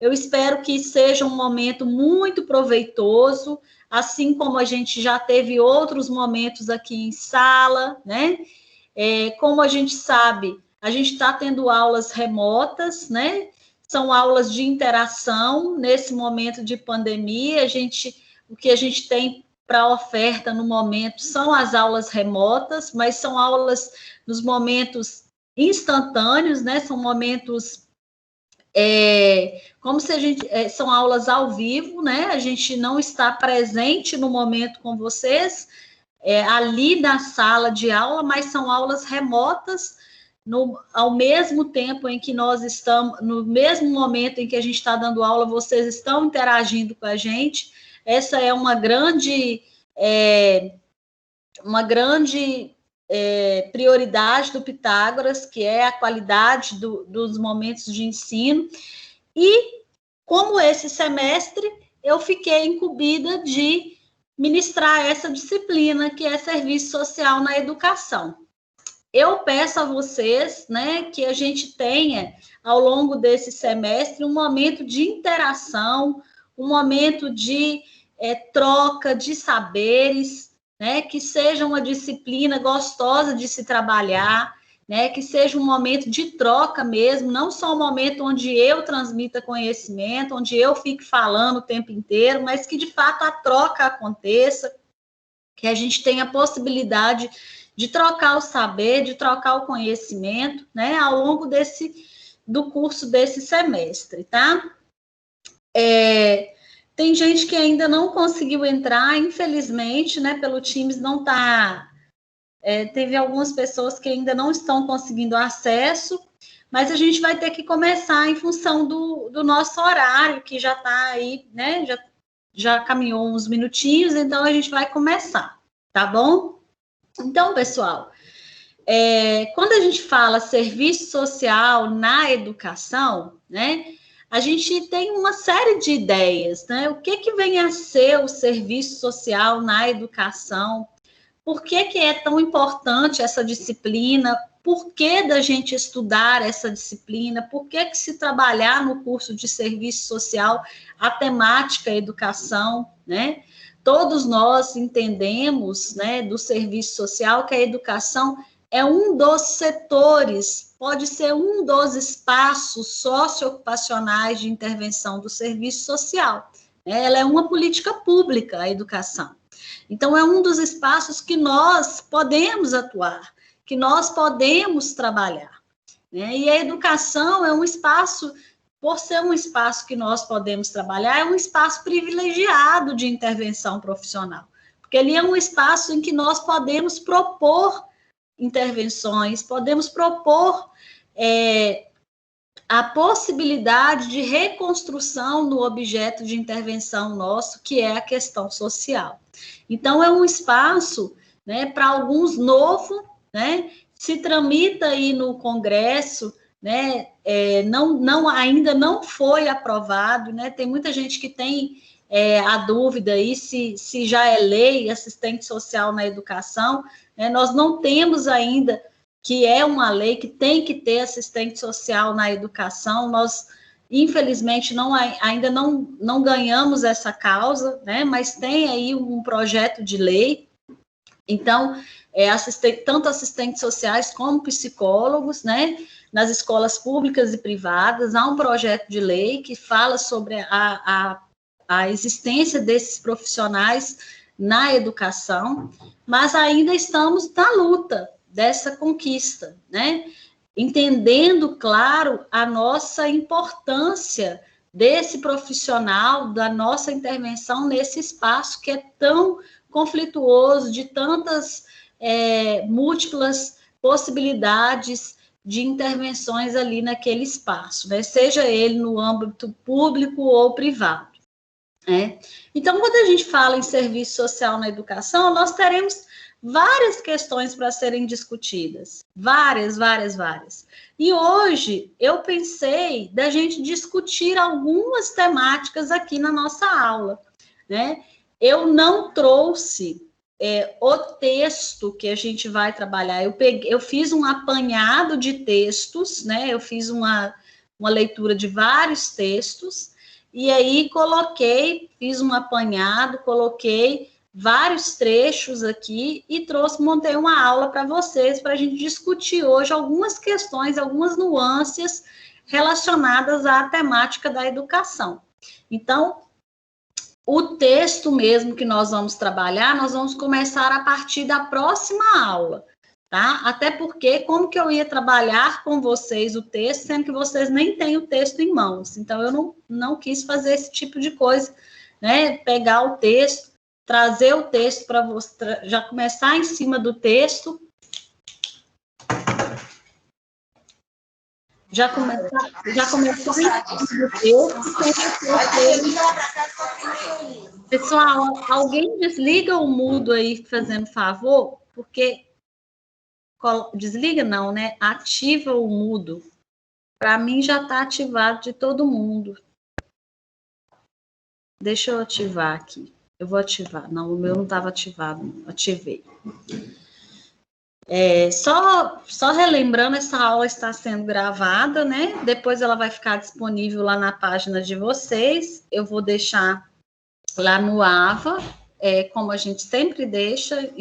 Eu espero que seja um momento muito proveitoso, assim como a gente já teve outros momentos aqui em sala, né? Como a gente sabe, a gente está tendo aulas remotas, né? São aulas de interação nesse momento de pandemia. O que a gente tem para oferta no momento são as aulas remotas, mas são aulas nos momentos instantâneos, né? São momentos como se a gente são aulas ao vivo, né? A gente não está presente no momento com vocês ali na sala de aula, mas são aulas remotas ao mesmo tempo em que nós estamos, no mesmo momento em que a gente está dando aula, vocês estão interagindo com a gente. Essa é uma grande prioridade do Pitágoras, que é a qualidade dos momentos de ensino. E, como esse semestre, eu fiquei incumbida de ministrar essa disciplina, que é Serviço Social na Educação. Eu peço a vocês, né, que a gente tenha, ao longo desse semestre, um momento de interação, um momento de troca de saberes, né, que seja uma disciplina gostosa de se trabalhar, né, que seja um momento de troca mesmo, não só um momento onde eu transmita conhecimento, onde eu fique falando o tempo inteiro, mas que, de fato, a troca aconteça, que a gente tenha a possibilidade de trocar o saber, de trocar o conhecimento, né, ao longo do curso desse semestre, tá? Tem gente que ainda não conseguiu entrar, infelizmente, né, pelo Teams não tá... teve algumas pessoas que ainda não estão conseguindo acesso, mas a gente vai ter que começar em função do nosso horário, que já está aí, né, já caminhou uns minutinhos, então a gente vai começar, tá bom? Então, pessoal, quando a gente fala serviço social na educação, né, a gente tem uma série de ideias, né? O que vem a ser o serviço social na educação? Por que é tão importante essa disciplina? Por que da gente estudar essa disciplina? Por que se trabalhar no curso de serviço social a temática educação, né? Todos nós entendemos, né, do serviço social que a educação é um dos setores, pode ser um dos espaços socioocupacionais de intervenção do serviço social. Ela é uma política pública, a educação. Então, é um dos espaços que nós podemos atuar, que nós podemos trabalhar, né? E a educação é um espaço, por ser um espaço que nós podemos trabalhar, é um espaço privilegiado de intervenção profissional, porque ele é um espaço em que nós podemos propor intervenções, podemos propor a possibilidade de reconstrução no objeto de intervenção nosso, que é a questão social. Então, é um espaço, né, para alguns novo, né, se tramita aí no Congresso, né, ainda não foi aprovado, né, tem muita gente que tem a dúvida aí se já é lei assistente social na educação, né, nós não temos ainda que é uma lei que tem que ter assistente social na educação. Nós, infelizmente, ainda não ganhamos essa causa, né? Mas tem aí um projeto de lei. Então, tanto assistentes sociais como psicólogos, né? Nas escolas públicas e privadas, há um projeto de lei que fala sobre a existência desses profissionais na educação, mas ainda estamos na luta dessa conquista, né? Entendendo, claro, a nossa importância desse profissional, da nossa intervenção nesse espaço que é tão conflituoso, de tantas múltiplas possibilidades de intervenções ali naquele espaço, né? Seja ele no âmbito público ou privado. Então, quando a gente fala em serviço social na educação, nós teremos várias questões para serem discutidas, várias. E hoje eu pensei da gente discutir algumas temáticas aqui na nossa aula, né? Eu não trouxe o texto que a gente vai trabalhar, eu fiz um apanhado de textos, né? Eu fiz uma uma leitura de vários textos, e aí fiz um apanhado, coloquei vários trechos aqui e montei uma aula para vocês, para a gente discutir hoje algumas questões, algumas nuances relacionadas à temática da educação. Então, o texto mesmo que nós vamos trabalhar, nós vamos começar a partir da próxima aula, tá? Até porque, como que eu ia trabalhar com vocês o texto, sendo que vocês nem têm o texto em mãos? Então, eu não quis fazer esse tipo de coisa, né? Pegar o texto, trazer o texto para você, já começar em cima do texto. Já começar em cima do texto. Pessoal, alguém desliga o mudo aí, fazendo favor, porque desliga não, né? Ativa o mudo. Para mim já está ativado de todo mundo. Deixa eu ativar aqui. Eu vou ativar. Não, o meu não estava ativado. Ativei. Só relembrando, essa aula está sendo gravada, né? Depois ela vai ficar disponível lá na página de vocês. Eu vou deixar lá no AVA, como a gente sempre deixa,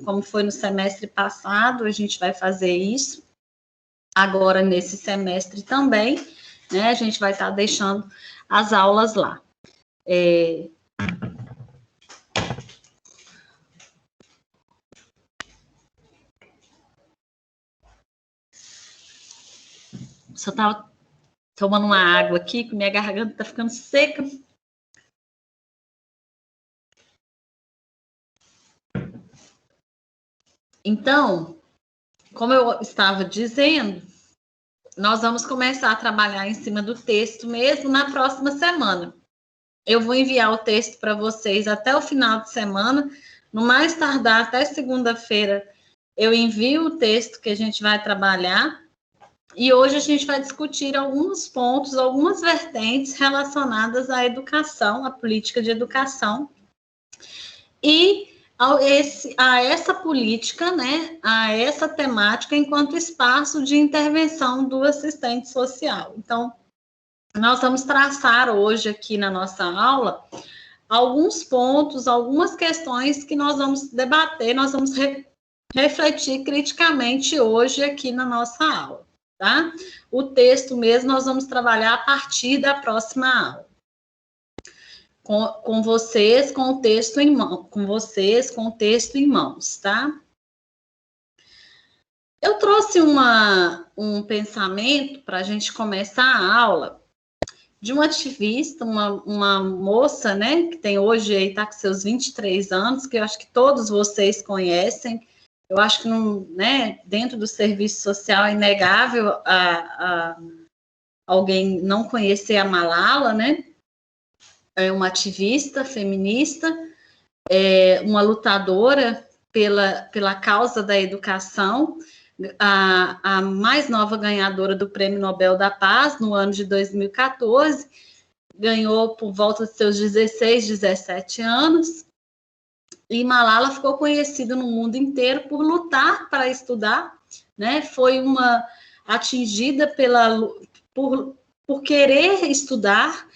como foi no semestre passado, a gente vai fazer isso. Agora, nesse semestre também, né? A gente vai estar deixando as aulas lá. Só estava tomando uma água aqui, que minha garganta está ficando seca. Então, como eu estava dizendo, nós vamos começar a trabalhar em cima do texto mesmo na próxima semana. Eu vou enviar o texto para vocês até o final de semana, no mais tardar até segunda-feira, eu envio o texto que a gente vai trabalhar, e hoje a gente vai discutir alguns pontos, algumas vertentes relacionadas à educação, à política de educação, e a essa política, né, a essa temática enquanto espaço de intervenção do assistente social. Então, nós vamos traçar hoje aqui na nossa aula alguns pontos, algumas questões que nós vamos debater, nós vamos refletir criticamente hoje aqui na nossa aula, tá? O texto mesmo nós vamos trabalhar a partir da próxima aula. Com vocês, com o texto em mão, com vocês, com o texto em mãos, tá? Eu trouxe um pensamento para a gente começar a aula de uma ativista, uma moça, né, que tem hoje aí, tá com seus 23 anos, que eu acho que todos vocês conhecem. Eu acho que né, dentro do serviço social é inegável alguém não conhecer a Malala, né? É uma ativista feminista, uma lutadora pela causa da educação, a mais nova ganhadora do Prêmio Nobel da Paz no ano de 2014, ganhou por volta de seus 16, 17 anos, e Malala ficou conhecida no mundo inteiro por lutar para estudar, né? Foi atingida por querer estudar.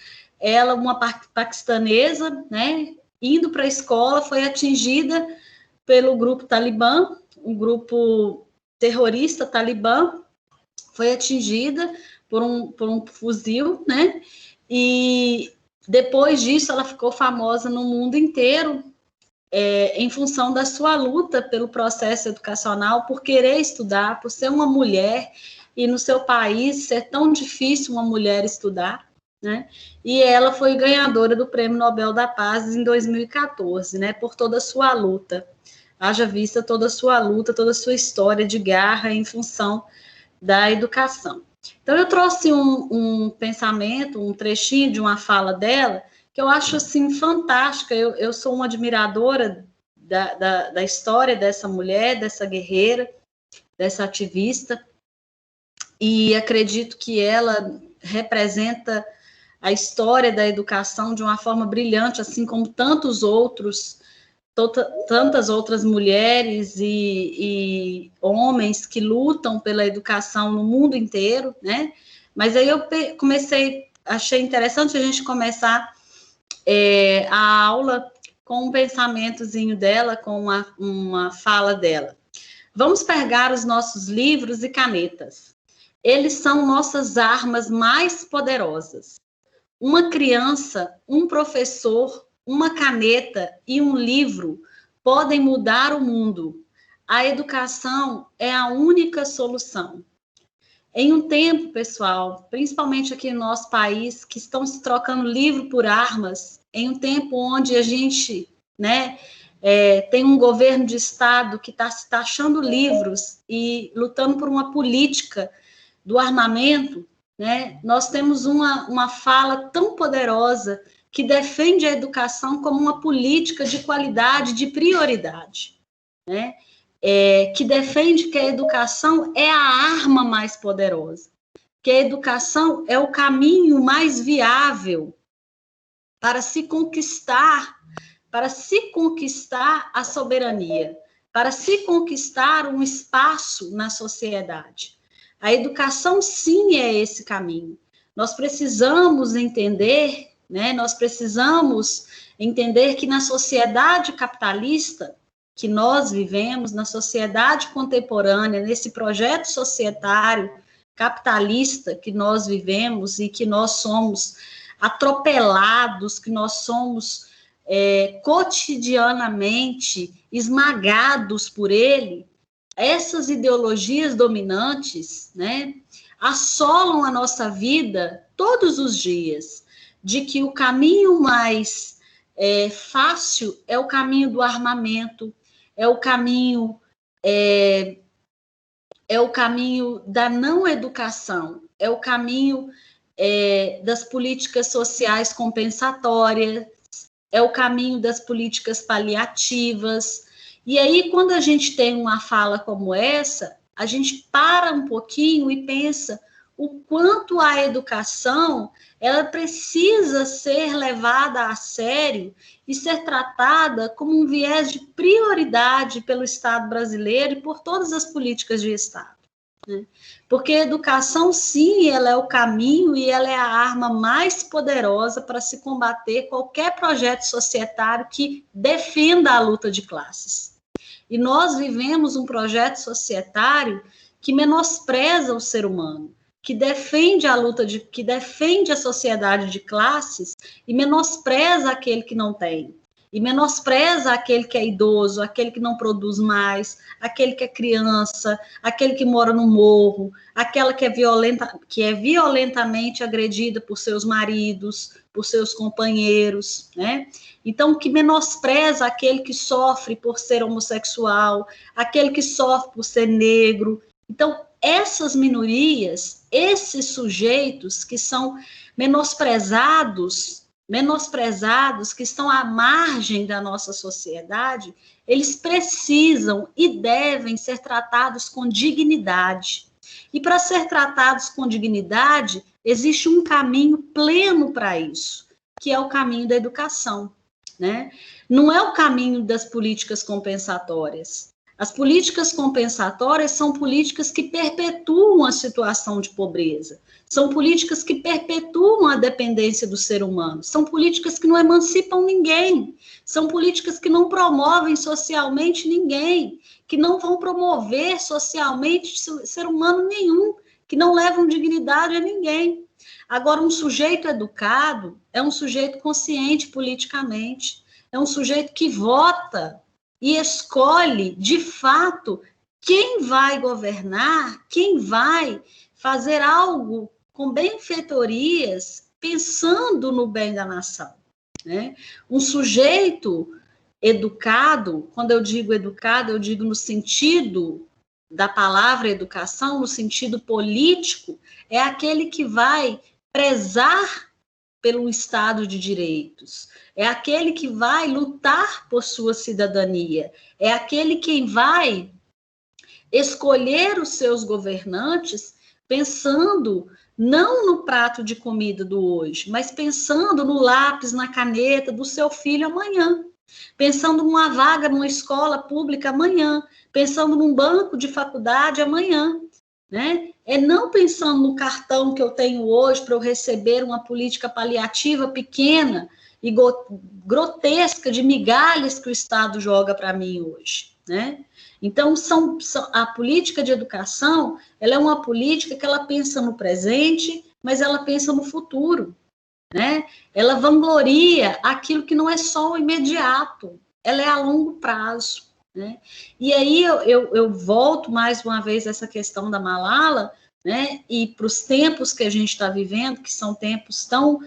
Ela, uma paquistanesa, né, indo para a escola, foi atingida pelo grupo Talibã, um grupo terrorista Talibã, foi atingida por um fuzil, né, e depois disso ela ficou famosa no mundo inteiro, em função da sua luta pelo processo educacional, por querer estudar, por ser uma mulher, e no seu país ser tão difícil uma mulher estudar, né? E ela foi ganhadora do Prêmio Nobel da Paz em 2014, né? Por toda a sua luta. Haja vista toda a sua luta, toda a sua história de garra em função da educação. Então, eu trouxe um pensamento, um trechinho de uma fala dela, que eu acho, assim, fantástica. Eu sou uma admiradora da história dessa mulher, dessa guerreira, dessa ativista, e acredito que ela representa a história da educação de uma forma brilhante, assim como tantas outras mulheres e homens que lutam pela educação no mundo inteiro, né? Mas aí eu achei interessante a gente começar a aula com um pensamentozinho dela, com uma fala dela. Vamos pegar os nossos livros e canetas. Eles são nossas armas mais poderosas. Uma criança, um professor, uma caneta e um livro podem mudar o mundo. A educação é a única solução. Em um tempo, pessoal, principalmente aqui no nosso país, que estão se trocando livro por armas, em um tempo onde a gente, né, tem um governo de Estado que está se taxando livros e lutando por uma política do armamento, né, nós temos uma fala tão poderosa que defende a educação como uma política de qualidade, de prioridade, né? Que defende que a educação é a arma mais poderosa, que a educação é o caminho mais viável para se conquistar a soberania, para se conquistar um espaço na sociedade. A educação, sim, é esse caminho. Nós precisamos entender, né? Nós precisamos entender que na sociedade capitalista que nós vivemos, na sociedade contemporânea, nesse projeto societário capitalista que nós vivemos e que nós somos atropelados, que nós somos cotidianamente esmagados por ele, essas ideologias dominantes, né, assolam a nossa vida todos os dias, de que o caminho mais fácil é o caminho do armamento, é o caminho da não educação, é o caminho das políticas sociais compensatórias, é o caminho das políticas paliativas. E aí, quando a gente tem uma fala como essa, a gente para um pouquinho e pensa o quanto a educação ela precisa ser levada a sério e ser tratada como um viés de prioridade pelo Estado brasileiro e por todas as políticas de Estado, né? Porque a educação, sim, ela é o caminho e ela é a arma mais poderosa para se combater qualquer projeto societário que defenda a luta de classes. E nós vivemos um projeto societário que menospreza o ser humano, que defende que defende a sociedade de classes e menospreza aquele que não tem, e menospreza aquele que é idoso, aquele que não produz mais, aquele que é criança, aquele que mora no morro, aquela que é violentamente agredida por seus maridos, por seus companheiros, né? Então, que menospreza aquele que sofre por ser homossexual, aquele que sofre por ser negro. Então, essas minorias, esses sujeitos que são menosprezados, que estão à margem da nossa sociedade, eles precisam e devem ser tratados com dignidade. E para ser tratados com dignidade, existe um caminho pleno para isso, que é o caminho da educação, né? Não é o caminho das políticas compensatórias. As políticas compensatórias são políticas que perpetuam a situação de pobreza, são políticas que perpetuam a dependência do ser humano, são políticas que não emancipam ninguém, são políticas que não promovem socialmente ninguém, que não vão promover socialmente ser humano nenhum, que não levam dignidade a ninguém. Agora, um sujeito educado é um sujeito consciente politicamente, é um sujeito que vota e escolhe, de fato, quem vai governar, quem vai fazer algo com benfeitorias, pensando no bem da nação, né? Um sujeito educado, quando eu digo educado, eu digo no sentido da palavra educação, no sentido político, é aquele que vai prezar pelo Estado de direitos, é aquele que vai lutar por sua cidadania, é aquele que vai escolher os seus governantes pensando não no prato de comida do hoje, mas pensando no lápis, na caneta do seu filho amanhã, pensando numa vaga numa escola pública amanhã, pensando num banco de faculdade amanhã, né? é não pensando no cartão que eu tenho hoje para eu receber uma política paliativa pequena e grotesca de migalhas que o Estado joga para mim hoje, né? Então, a política de educação, ela é uma política que ela pensa no presente, mas ela pensa no futuro, né? Ela vangloria aquilo que não é só o imediato, ela é a longo prazo, né? E aí eu volto mais uma vez a essa questão da Malala, né? E para os tempos que a gente está vivendo, que são tempos tão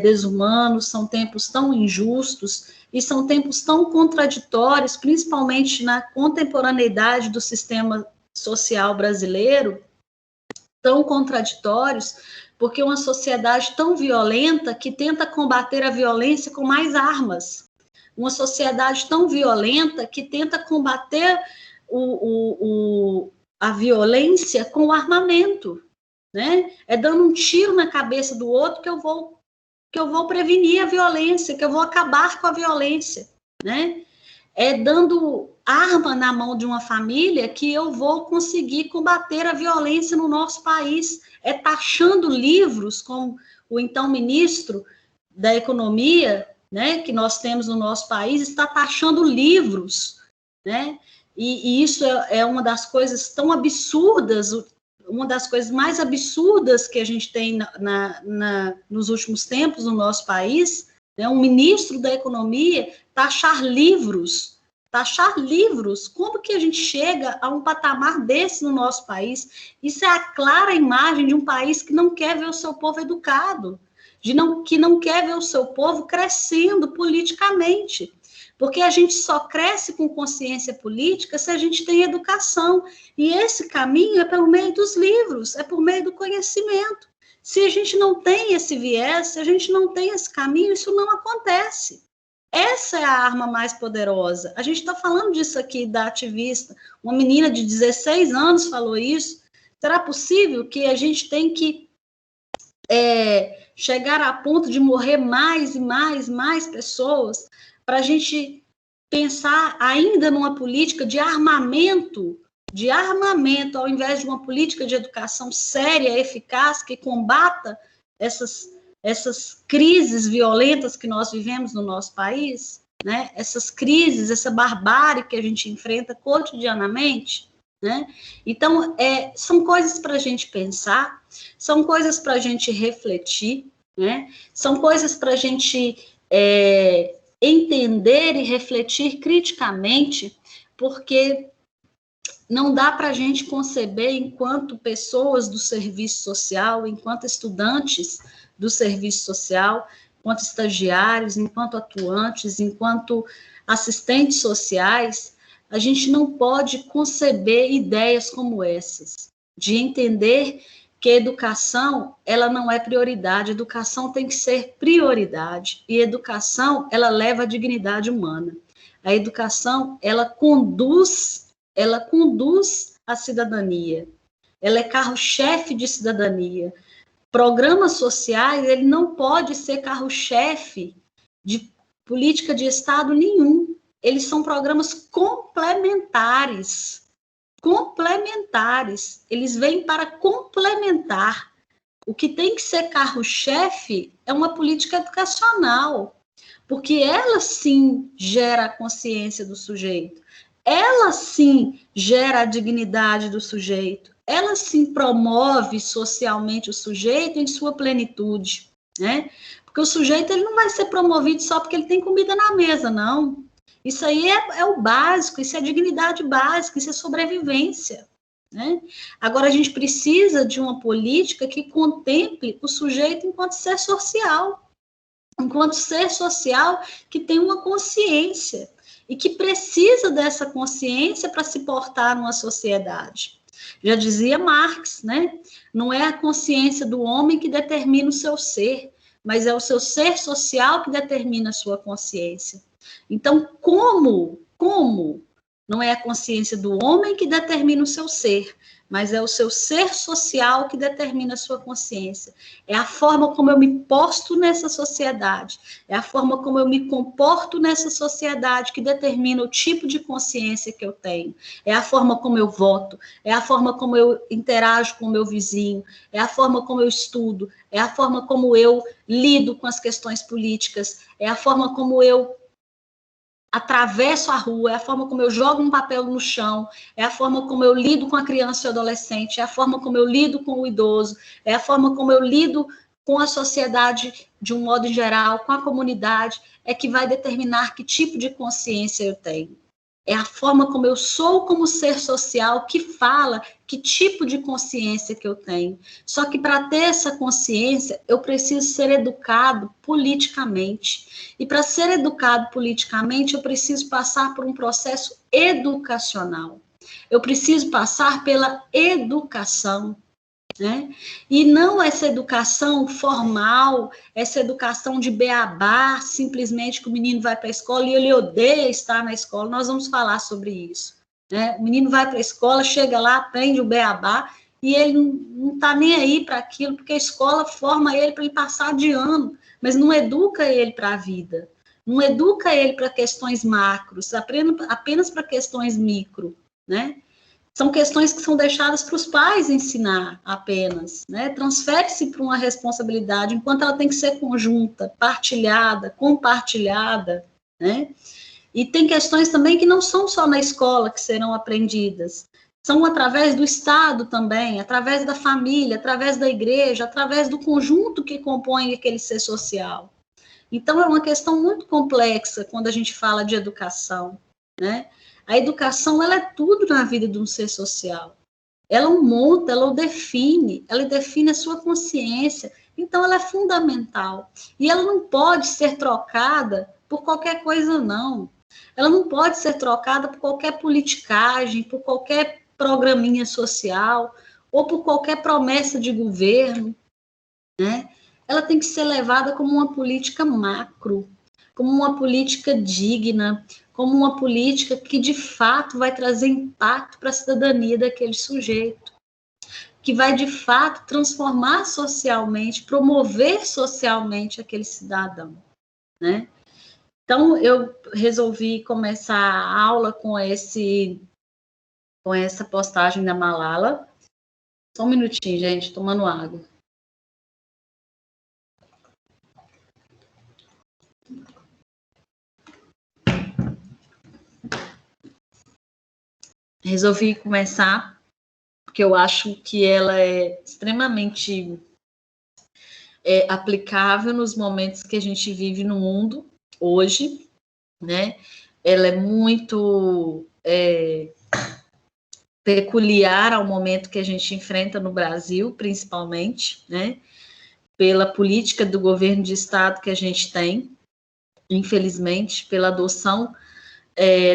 desumanos, são tempos tão injustos e são tempos tão contraditórios, principalmente na contemporaneidade do sistema social brasileiro, tão contraditórios, porque uma sociedade tão violenta que tenta combater a violência com mais armas, uma sociedade tão violenta que tenta combater a violência com o armamento, né? É dando um tiro na cabeça do outro que eu vou prevenir a violência, que eu vou acabar com a violência, né? É dando arma na mão de uma família que eu vou conseguir combater a violência no nosso país. É taxando livros, como o então ministro da Economia, né, que nós temos no nosso país, está taxando livros, né? E isso é uma das coisas tão absurdas, uma das coisas mais absurdas que a gente tem nos últimos tempos no nosso país, né? Um ministro da Economia taxar livros, como que a gente chega a um patamar desse no nosso país? Isso é a clara imagem de um país que não quer ver o seu povo educado, que não quer ver o seu povo crescendo politicamente, porque a gente só cresce com consciência política se a gente tem educação, e esse caminho é pelo meio dos livros, é por meio do conhecimento. Se a gente não tem esse viés, se a gente não tem esse caminho, isso não acontece. Essa é a arma mais poderosa. A gente está falando disso aqui da ativista, uma menina de 16 anos falou isso. Será possível que a gente tem que chegar a ponto de morrer mais e mais pessoas para a gente pensar ainda numa política de armamento, ao invés de uma política de educação séria, eficaz, que combata essas crises violentas que nós vivemos no nosso país, né? Essas crises, essa barbárie que a gente enfrenta cotidianamente, né? Então, são coisas para a gente pensar, são coisas para a gente refletir, né? São coisas para a gente entender e refletir criticamente, porque não dá para a gente conceber, enquanto pessoas do serviço social, enquanto estudantes do serviço social, enquanto estagiários, enquanto atuantes, enquanto assistentes sociais, a gente não pode conceber ideias como essas, de entender que a educação, ela não é prioridade, a educação tem que ser prioridade, e a educação, ela leva a dignidade humana. A educação, ela conduz a cidadania, ela é carro-chefe de cidadania. Programas sociais, ele não pode ser carro-chefe de política de Estado nenhum. Eles são programas complementares. Eles vêm para complementar. O que tem que ser carro-chefe é uma política educacional, porque ela sim gera a consciência do sujeito, ela sim gera a dignidade do sujeito, ela sim promove socialmente o sujeito em sua plenitude, né? Porque o sujeito, ele não vai ser promovido só porque ele tem comida na mesa, não. Isso aí é o básico, isso é dignidade básica, isso é sobrevivência, né? Agora, a gente precisa de uma política que contemple o sujeito enquanto ser social que tem uma consciência e que precisa dessa consciência para se portar numa sociedade. Já dizia Marx, né? Não é a consciência do homem que determina o seu ser, mas é o seu ser social que determina a sua consciência. Então, como não é a consciência do homem que determina o seu ser, mas é o seu ser social que determina a sua consciência. É a forma como eu me posto nessa sociedade, é a forma como eu me comporto nessa sociedade que determina o tipo de consciência que eu tenho. É a forma como eu voto, é a forma como eu interajo com o meu vizinho, é a forma como eu estudo, é a forma como eu lido com as questões políticas, é a forma como eu atravesso a rua, é a forma como eu jogo um papel no chão, é a forma como eu lido com a criança e o adolescente, é a forma como eu lido com o idoso, é a forma como eu lido com a sociedade de um modo geral, com a comunidade, é que vai determinar que tipo de consciência eu tenho. É a forma como eu sou como ser social que fala que tipo de consciência que eu tenho. Só que para ter essa consciência, eu preciso ser educado politicamente. E para ser educado politicamente, eu preciso passar por um processo educacional. Eu preciso passar pela educação. Né? E não essa educação formal, essa educação de beabá, simplesmente que o menino vai para a escola e ele odeia estar na escola. Nós vamos falar sobre isso. Né? O menino vai para a escola, chega lá, aprende o beabá e ele não está nem aí para aquilo, porque a escola forma ele para ele passar de ano, mas não educa ele para a vida. Não educa ele para questões macros, apenas para questões micro, né? São questões que são deixadas para os pais ensinar apenas, né? Transfere-se para uma responsabilidade, enquanto ela tem que ser conjunta, partilhada, compartilhada, né? E tem questões também que não são só na escola que serão aprendidas, são através do Estado também, através da família, através da igreja, através do conjunto que compõe aquele ser social. Então, é uma questão muito complexa quando a gente fala de educação, né? A educação, ela é tudo na vida de um ser social. Ela o monta, ela define a sua consciência. Então, ela é fundamental. E ela não pode ser trocada por qualquer coisa, não. Ela não pode ser trocada por qualquer politicagem, por qualquer programinha social, ou por qualquer promessa de governo, né? Ela tem que ser levada como uma política macro, como uma política digna, como uma política que de fato vai trazer impacto para a cidadania daquele sujeito, que vai de fato transformar socialmente, promover socialmente aquele cidadão, né? Então eu resolvi começar a aula com essa postagem da Malala. Só um minutinho, gente, tomando água. Resolvi começar porque eu acho que ela é extremamente aplicável nos momentos que a gente vive no mundo hoje, né? Ela é muito peculiar ao momento que a gente enfrenta no Brasil, principalmente, né? Pela política do governo de Estado que a gente tem, infelizmente, pela adoção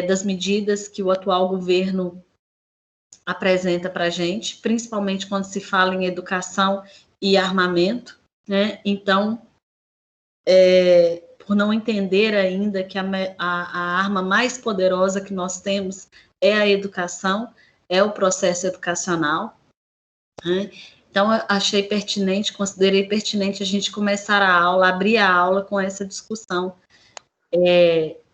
das medidas que o atual governo apresenta para a gente, principalmente quando se fala em educação e armamento, né? Então, por não entender ainda que a arma mais poderosa que nós temos é a educação, é o processo educacional, né? Então, eu achei pertinente, considerei pertinente a gente começar a aula, abrir a aula com essa discussão.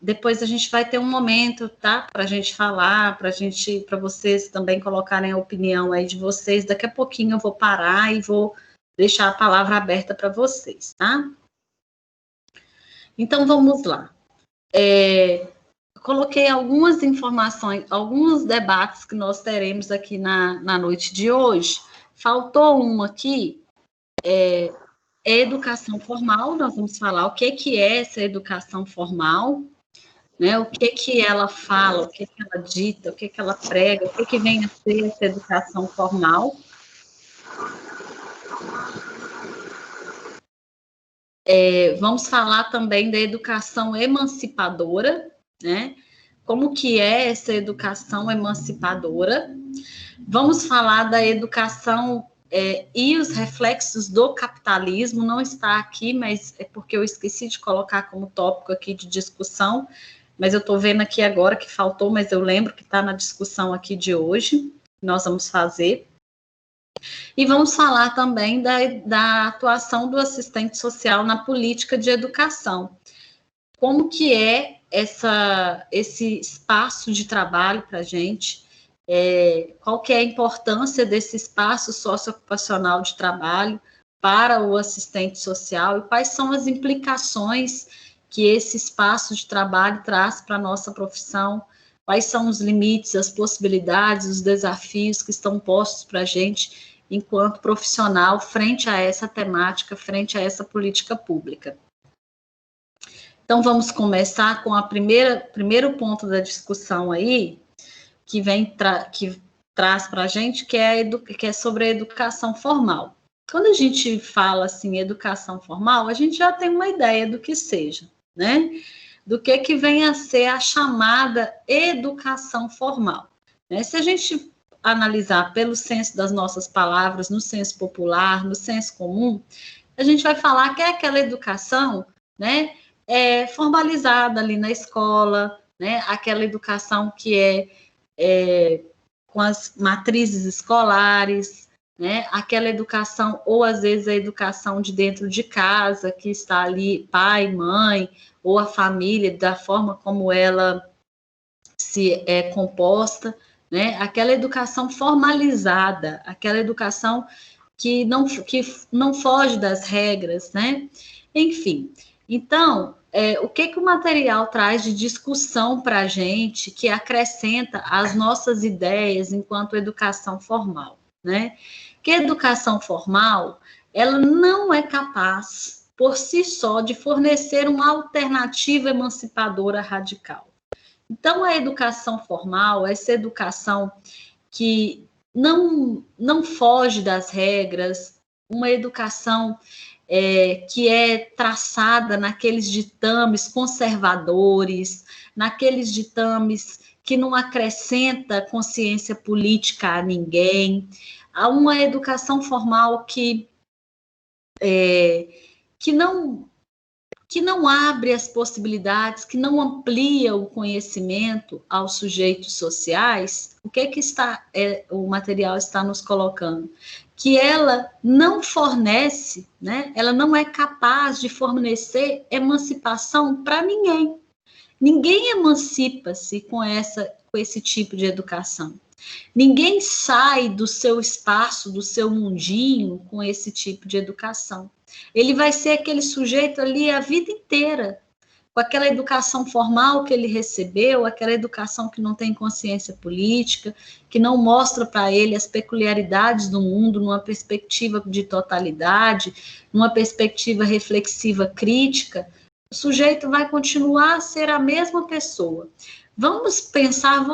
Depois a gente vai ter um momento, tá? Para a gente falar, para vocês também colocarem a opinião aí de vocês. Daqui a pouquinho eu vou parar e vou deixar a palavra aberta para vocês, tá? Então, vamos lá. Coloquei algumas informações, alguns debates que nós teremos aqui na noite de hoje. Faltou uma aqui, educação formal. Nós vamos falar o que é essa educação formal, né? O que ela fala, o que ela dita, o que ela prega, o que vem a ser essa educação formal. Vamos falar também da educação emancipadora, né? Como que é essa educação emancipadora? Vamos falar da educação e os reflexos do capitalismo. Não está aqui, mas é porque eu esqueci de colocar como tópico aqui de discussão, mas eu estou vendo aqui agora que faltou, mas eu lembro que está na discussão aqui de hoje, nós vamos fazer. E vamos falar também da atuação do assistente social na política de educação. Como que é esse espaço de trabalho para a gente? Qual que é a importância desse espaço socioocupacional de trabalho para o assistente social e quais são as implicações que esse espaço de trabalho traz para a nossa profissão, quais são os limites, as possibilidades, os desafios que estão postos para a gente enquanto profissional frente a essa temática, frente a essa política pública. Então, vamos começar com o primeiro ponto da discussão aí, que traz para a gente, que é sobre a educação formal. Quando a gente fala assim, educação formal, a gente já tem uma ideia do que seja, né? Do que vem a ser a chamada educação formal. Né? Se a gente analisar pelo senso das nossas palavras, no senso popular, no senso comum, a gente vai falar que é aquela educação, né, formalizada ali na escola, né, aquela educação que é com as matrizes escolares, né, aquela educação, ou às vezes a educação de dentro de casa, que está ali pai, mãe, ou a família, da forma como ela se é composta, né, aquela educação formalizada, aquela educação que não foge das regras, né, enfim. Então, o que o material traz de discussão para a gente, que acrescenta as nossas ideias enquanto educação formal, né? Que a educação formal, ela não é capaz, por si só, de fornecer uma alternativa emancipadora radical. Então, a educação formal, essa educação que não foge das regras, uma educação que é traçada naqueles ditames conservadores, naqueles ditames que não acrescenta consciência política a ninguém, há uma educação formal que não abre as possibilidades, que não amplia o conhecimento aos sujeitos sociais. O que o material está nos colocando? Que ela não fornece, né? Ela não é capaz de fornecer emancipação para ninguém. Ninguém emancipa-se com esse tipo de educação. Ninguém sai do seu espaço, do seu mundinho com esse tipo de educação. Ele vai ser aquele sujeito ali a vida inteira, com aquela educação formal que ele recebeu, aquela educação que não tem consciência política, que não mostra para ele as peculiaridades do mundo numa perspectiva de totalidade, numa perspectiva reflexiva crítica. O sujeito vai continuar a ser a mesma pessoa. Vamos pensar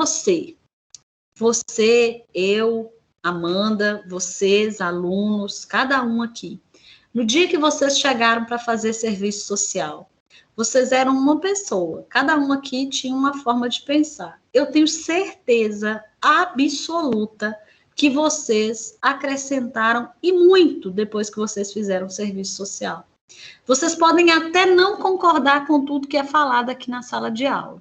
você, eu, Amanda, vocês, alunos, cada um aqui. No dia que vocês chegaram para fazer serviço social, vocês eram uma pessoa, cada um aqui tinha uma forma de pensar. Eu tenho certeza absoluta que vocês acrescentaram e muito depois que vocês fizeram serviço social. Vocês podem até não concordar com tudo que é falado aqui na sala de aula,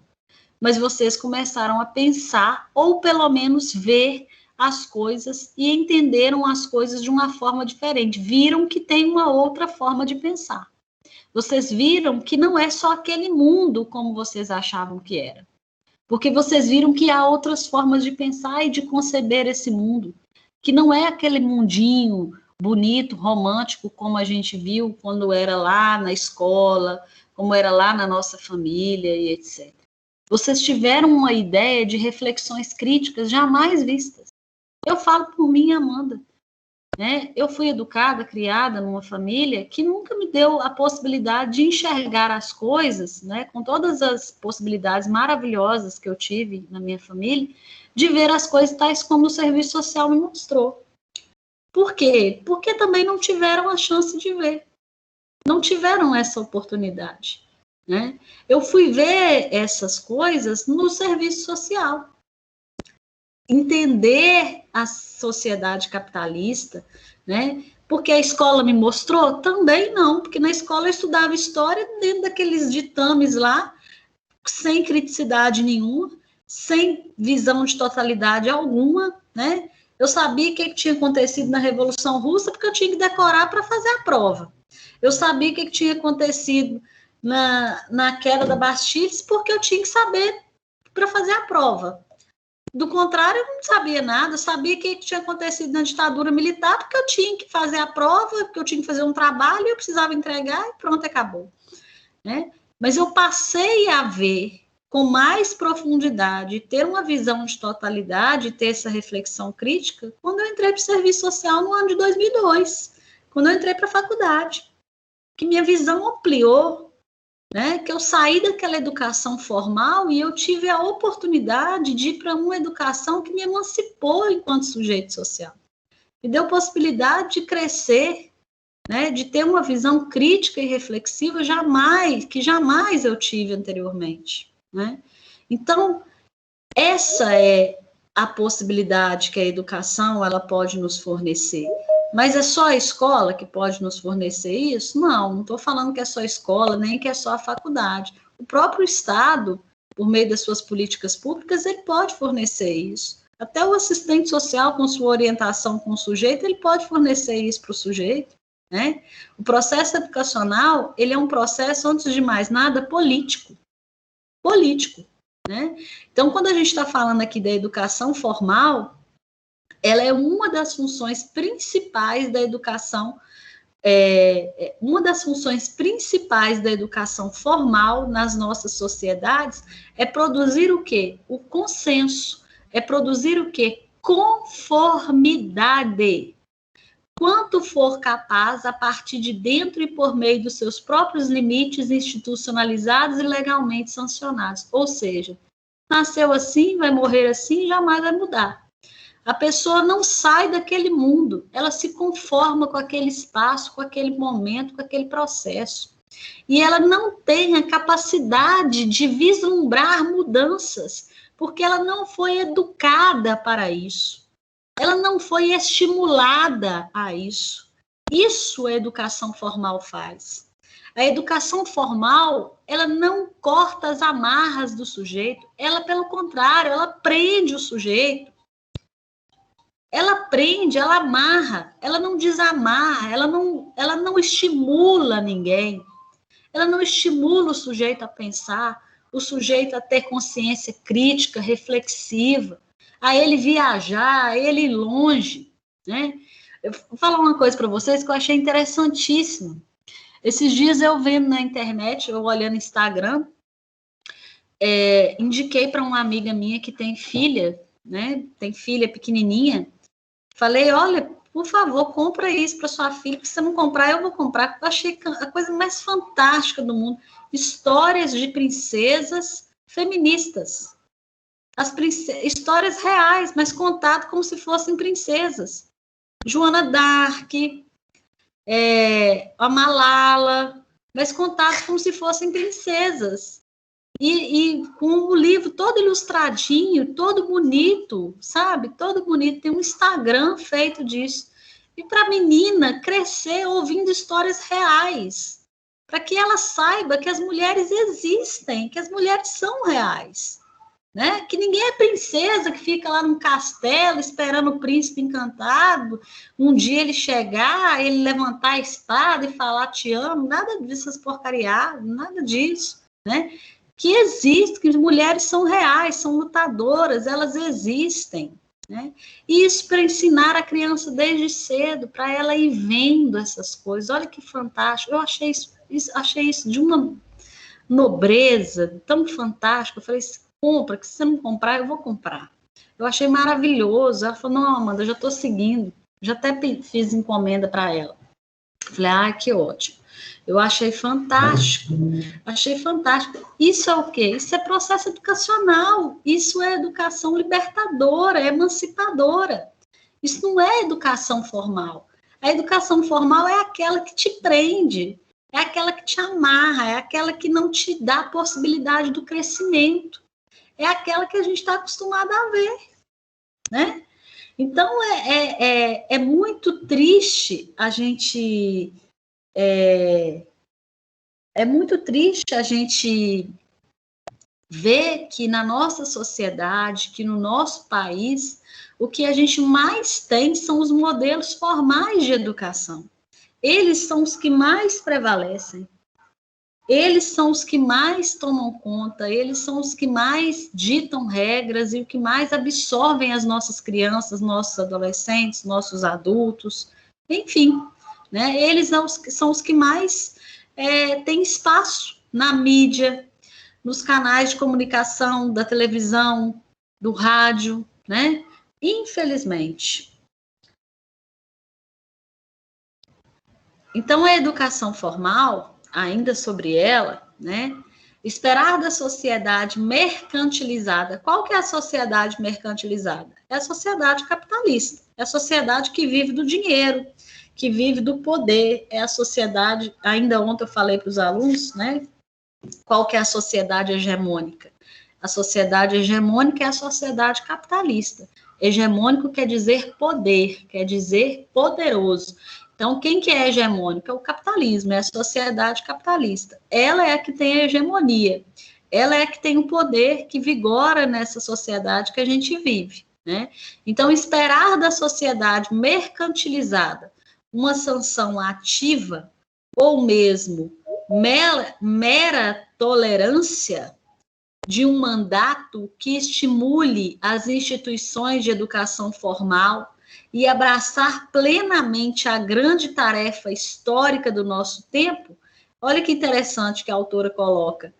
mas vocês começaram a pensar, ou pelo menos ver as coisas e entenderam as coisas de uma forma diferente, viram que tem uma outra forma de pensar. Vocês viram que não é só aquele mundo como vocês achavam que era, porque vocês viram que há outras formas de pensar e de conceber esse mundo, que não é aquele mundinho bonito, romântico, como a gente viu quando era lá na escola, como era lá na nossa família e etc. Vocês tiveram uma ideia de reflexões críticas jamais vistas. Eu falo por mim, Amanda, né? Eu fui educada, criada numa família que nunca me deu a possibilidade de enxergar as coisas, né? Com todas as possibilidades maravilhosas que eu tive na minha família, de ver as coisas tais como o serviço social me mostrou. Por quê? Porque também não tiveram a chance de ver. Não tiveram essa oportunidade. Né? Eu fui ver essas coisas no serviço social. Entender a sociedade capitalista, né? Porque a escola me mostrou? Também não, porque na escola eu estudava história dentro daqueles ditames lá, sem criticidade nenhuma, sem visão de totalidade alguma, né? Eu sabia o que tinha acontecido na Revolução Russa porque eu tinha que decorar para fazer a prova. Eu sabia o que tinha acontecido na queda da Bastilha porque eu tinha que saber para fazer a prova. Do contrário, eu não sabia nada, eu sabia o que tinha acontecido na ditadura militar, porque eu tinha que fazer a prova, porque eu tinha que fazer um trabalho, eu precisava entregar e pronto, acabou. Né? Mas eu passei a ver com mais profundidade, ter uma visão de totalidade, ter essa reflexão crítica, quando eu entrei para o serviço social no ano de 2002, quando eu entrei para a faculdade, que minha visão ampliou, né, que eu saí daquela educação formal e eu tive a oportunidade de ir para uma educação que me emancipou enquanto sujeito social. Me deu possibilidade de crescer, né, de ter uma visão crítica e reflexiva que jamais eu tive anteriormente. Né? Então, essa é a possibilidade que a educação ela pode nos fornecer. Mas é só a escola que pode nos fornecer isso? Não estou falando que é só a escola, nem que é só a faculdade. O próprio Estado, por meio das suas políticas públicas, ele pode fornecer isso. Até o assistente social, com sua orientação com o sujeito, ele pode fornecer isso para o sujeito. Né? O processo educacional, ele é um processo, antes de mais nada, político. Político. Né? Então, quando a gente está falando aqui da educação formal, ela é uma das funções principais da educação, uma das funções principais da educação formal nas nossas sociedades é produzir o quê? O consenso, é produzir o quê? Conformidade. Quanto for capaz, a partir de dentro e por meio dos seus próprios limites institucionalizados e legalmente sancionados. Ou seja, nasceu assim, vai morrer assim, jamais vai mudar. A pessoa não sai daquele mundo, ela se conforma com aquele espaço, com aquele momento, com aquele processo. E ela não tem a capacidade de vislumbrar mudanças, porque ela não foi educada para isso. Ela não foi estimulada a isso. Isso a educação formal faz. A educação formal, ela não corta as amarras do sujeito, ela, pelo contrário, ela prende o sujeito. Ela prende, ela amarra, ela não desamarra, ela não estimula ninguém, ela não estimula o sujeito a pensar, o sujeito a ter consciência crítica, reflexiva, a ele viajar, a ele ir longe, né? Eu vou falar uma coisa para vocês que eu achei interessantíssimo. Esses dias eu vendo na internet, eu olhando Instagram, indiquei para uma amiga minha que tem filha, né? Tem filha pequenininha. Falei, olha, por favor, compra isso para sua filha, porque se você não comprar, eu vou comprar. Eu achei a coisa mais fantástica do mundo. Histórias de princesas feministas. Histórias reais, mas contadas como se fossem princesas. Joana d'Arc, a Malala, mas contadas como se fossem princesas. E com o livro todo ilustradinho, todo bonito, sabe? Todo bonito. Tem um Instagram feito disso. E para a menina crescer ouvindo histórias reais. Para que ela saiba que as mulheres existem, que as mulheres são reais. Né? Que ninguém é princesa que fica lá num castelo esperando o príncipe encantado. Um dia ele chegar, ele levantar a espada e falar te amo. Nada dessas porcariadas, nada disso. Né? Que existe, que as mulheres são reais, são lutadoras, elas existem. Né? E isso para ensinar a criança desde cedo, para ela ir vendo essas coisas. Olha que fantástico. Eu achei isso de uma nobreza tão fantástica. Eu falei, compra, que se você não comprar, eu vou comprar. Eu achei maravilhoso. Ela falou, não, Amanda, eu já estou seguindo. Já até fiz encomenda para ela. Eu falei, que ótimo. Eu achei fantástico, achei fantástico. Isso é o quê? Isso é processo educacional, isso é educação libertadora, emancipadora. Isso não é educação formal. A educação formal é aquela que te prende, é aquela que te amarra, é aquela que não te dá a possibilidade do crescimento, é aquela que a gente está acostumado a ver, né? Então, é muito triste a gente... É muito triste a gente ver que na nossa sociedade, que no nosso país, o que a gente mais tem são os modelos formais de educação. Eles são os que mais prevalecem. Eles são os que mais tomam conta, eles são os que mais ditam regras e o que mais absorvem as nossas crianças, nossos adolescentes, nossos adultos, enfim, né? Eles são os que mais têm espaço na mídia, nos canais de comunicação, da televisão, do rádio, né? Infelizmente. Então, a educação formal, ainda sobre ela, né? Esperar da sociedade mercantilizada. Qual que é a sociedade mercantilizada? É a sociedade capitalista. É a sociedade que vive do dinheiro, que vive do poder. É a sociedade, ainda ontem eu falei para os alunos, né? Qual que é a sociedade hegemônica? A sociedade hegemônica é a sociedade capitalista. Hegemônico quer dizer poder, quer dizer poderoso. Então, quem que é hegemônica? É o capitalismo, é a sociedade capitalista. Ela é a que tem a hegemonia, ela é a que tem o poder que vigora nessa sociedade que a gente vive, né? Então, esperar da sociedade mercantilizada uma sanção ativa ou mesmo mera tolerância de um mandato que estimule as instituições de educação formal e abraçar plenamente a grande tarefa histórica do nosso tempo, olha que interessante que a autora coloca,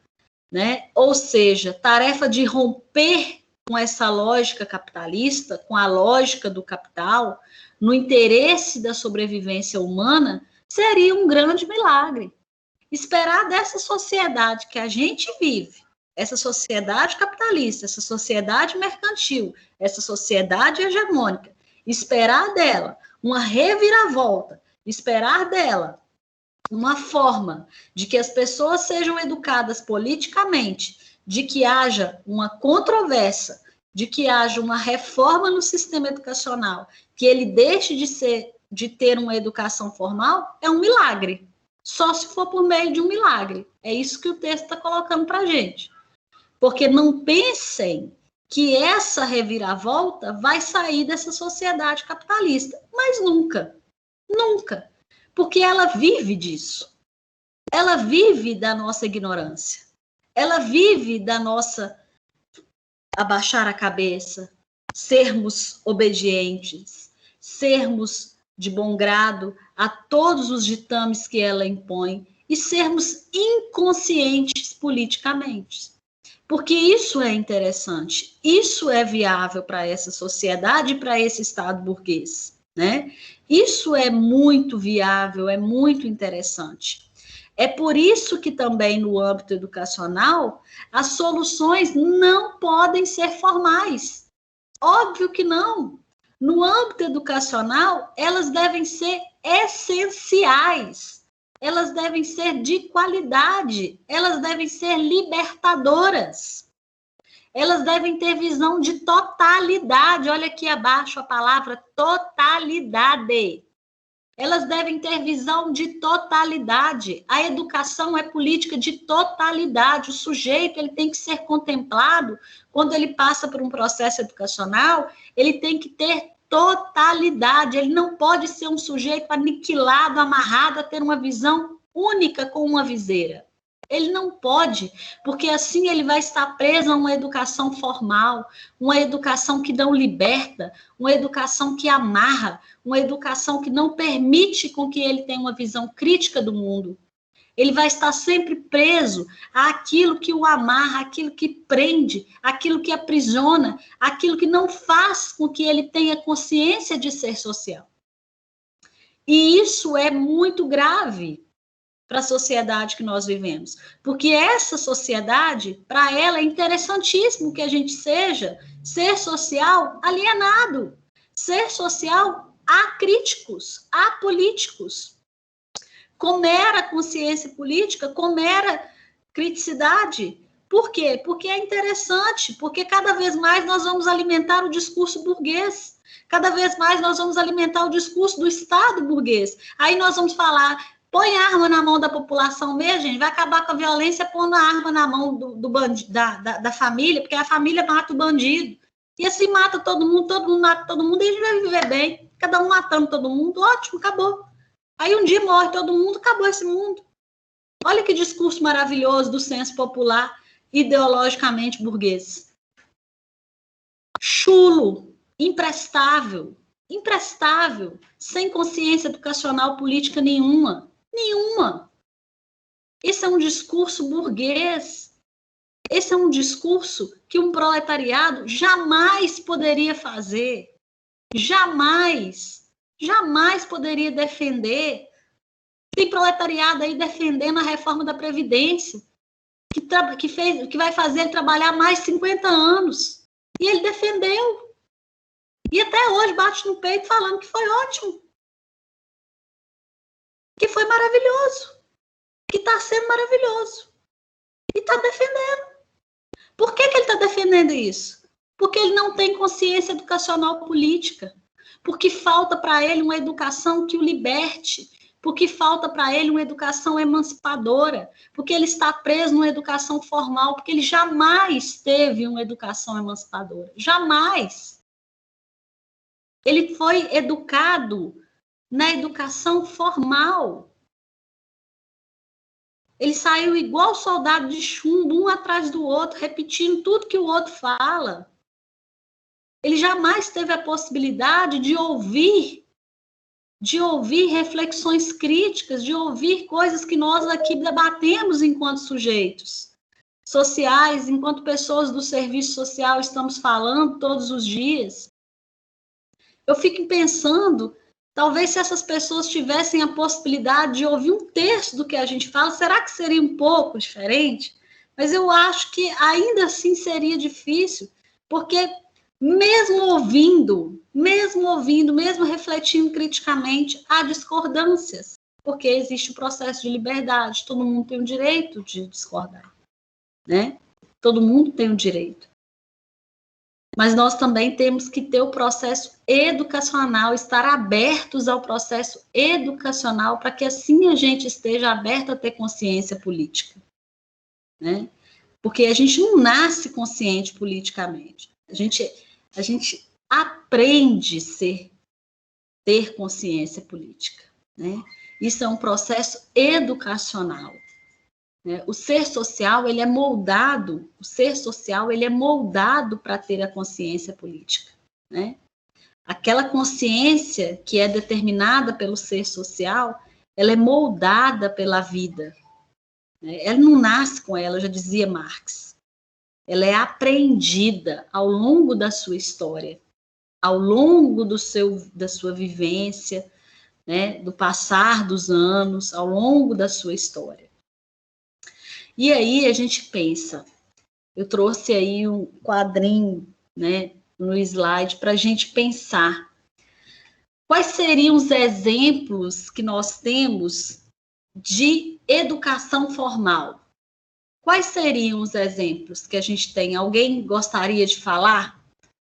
né? Ou seja, tarefa de romper com essa lógica capitalista, com a lógica do capital, no interesse da sobrevivência humana, seria um grande milagre. Esperar dessa sociedade que a gente vive, essa sociedade capitalista, essa sociedade mercantil, essa sociedade hegemônica, esperar dela uma reviravolta, esperar dela uma forma de que as pessoas sejam educadas politicamente, de que haja uma controvérsia, de que haja uma reforma no sistema educacional, que ele deixe de ter uma educação formal, é um milagre. Só se for por meio de um milagre. É isso que o texto está colocando para a gente. Porque não pensem que essa reviravolta vai sair dessa sociedade capitalista. Mas nunca. Nunca. Porque ela vive disso. Ela vive da nossa ignorância. Ela vive da nossa abaixar a cabeça, sermos obedientes, sermos de bom grado a todos os ditames que ela impõe e sermos inconscientes politicamente. Porque isso é interessante, isso é viável para essa sociedade e para esse Estado burguês, né? Isso é muito viável, é muito interessante. É por isso que também no âmbito educacional, as soluções não podem ser formais. Óbvio que não. No âmbito educacional, elas devem ser essenciais, elas devem ser de qualidade, elas devem ser libertadoras, elas devem ter visão de totalidade. Olha aqui abaixo a palavra totalidade. Elas devem ter visão de totalidade. A educação é política de totalidade. O sujeito ele tem que ser contemplado quando ele passa por um processo educacional, ele tem que ter totalidade. Ele não pode ser um sujeito aniquilado, amarrado a ter uma visão única com uma viseira. Ele não pode, porque assim ele vai estar preso a uma educação formal, uma educação que não liberta, uma educação que amarra, uma educação que não permite com que ele tenha uma visão crítica do mundo. Ele vai estar sempre preso àquilo que o amarra, àquilo que prende, àquilo que aprisiona, àquilo que não faz com que ele tenha consciência de ser social. E isso é muito grave para a sociedade que nós vivemos. Porque essa sociedade, para ela, é interessantíssimo que a gente seja ser social alienado, ser social acríticos, apolíticos, com mera consciência política, com mera criticidade. Por quê? Porque é interessante, porque cada vez mais nós vamos alimentar o discurso burguês, cada vez mais nós vamos alimentar o discurso do Estado burguês. Aí nós vamos falar, põe a arma na mão da população mesmo, gente, vai acabar com a violência pondo a arma na mão do bandido, da família, porque a família mata o bandido. E assim mata todo mundo mata todo mundo, e a gente vai viver bem. Cada um matando todo mundo, ótimo, acabou. Aí um dia morre todo mundo, acabou esse mundo. Olha que discurso maravilhoso do senso popular, ideologicamente burguês. Chulo, imprestável, sem consciência educacional política nenhuma. Esse é um discurso burguês. Esse é um discurso que um proletariado jamais poderia fazer. Jamais poderia defender. Tem proletariado aí defendendo a reforma da Previdência, que vai fazer ele trabalhar mais 50 anos. E ele defendeu. E até hoje bate no peito falando que foi ótimo. Que foi maravilhoso. Que está sendo maravilhoso. E está defendendo. Por que ele está defendendo isso? Porque ele não tem consciência educacional política. Porque falta para ele uma educação que o liberte. Porque falta para ele uma educação emancipadora. Porque ele está preso numa educação formal. Porque ele jamais teve uma educação emancipadora. Jamais. Ele foi educado na educação formal. Ele saiu igual soldado de chumbo, um atrás do outro, repetindo tudo que o outro fala. Ele jamais teve a possibilidade de ouvir reflexões críticas, de ouvir coisas que nós aqui debatemos enquanto sujeitos sociais, enquanto pessoas do serviço social estamos falando todos os dias. Eu fico pensando, talvez se essas pessoas tivessem a possibilidade de ouvir um terço do que a gente fala, será que seria um pouco diferente? Mas eu acho que ainda assim seria difícil, porque mesmo ouvindo, mesmo refletindo criticamente, há discordâncias, porque existe o processo de liberdade, todo mundo tem o direito de discordar, né? Todo mundo tem o direito. Mas nós também temos que ter o processo educacional, estar abertos ao processo educacional, para que assim a gente esteja aberto a ter consciência política, né? Porque a gente não nasce consciente politicamente. A gente aprende ter consciência política, né? Isso é um processo educacional. O ser social, ele é moldado para ter a consciência política, né? Aquela consciência que é determinada pelo ser social, ela é moldada pela vida, né? Ela não nasce com ela, já dizia Marx. Ela é aprendida ao longo da sua história, ao longo da sua vivência, né? Do passar dos anos, ao longo da sua história. E aí a gente pensa, eu trouxe aí um quadrinho, né, no slide para a gente pensar quais seriam os exemplos que nós temos de educação formal. Quais seriam os exemplos que a gente tem? Alguém gostaria de falar?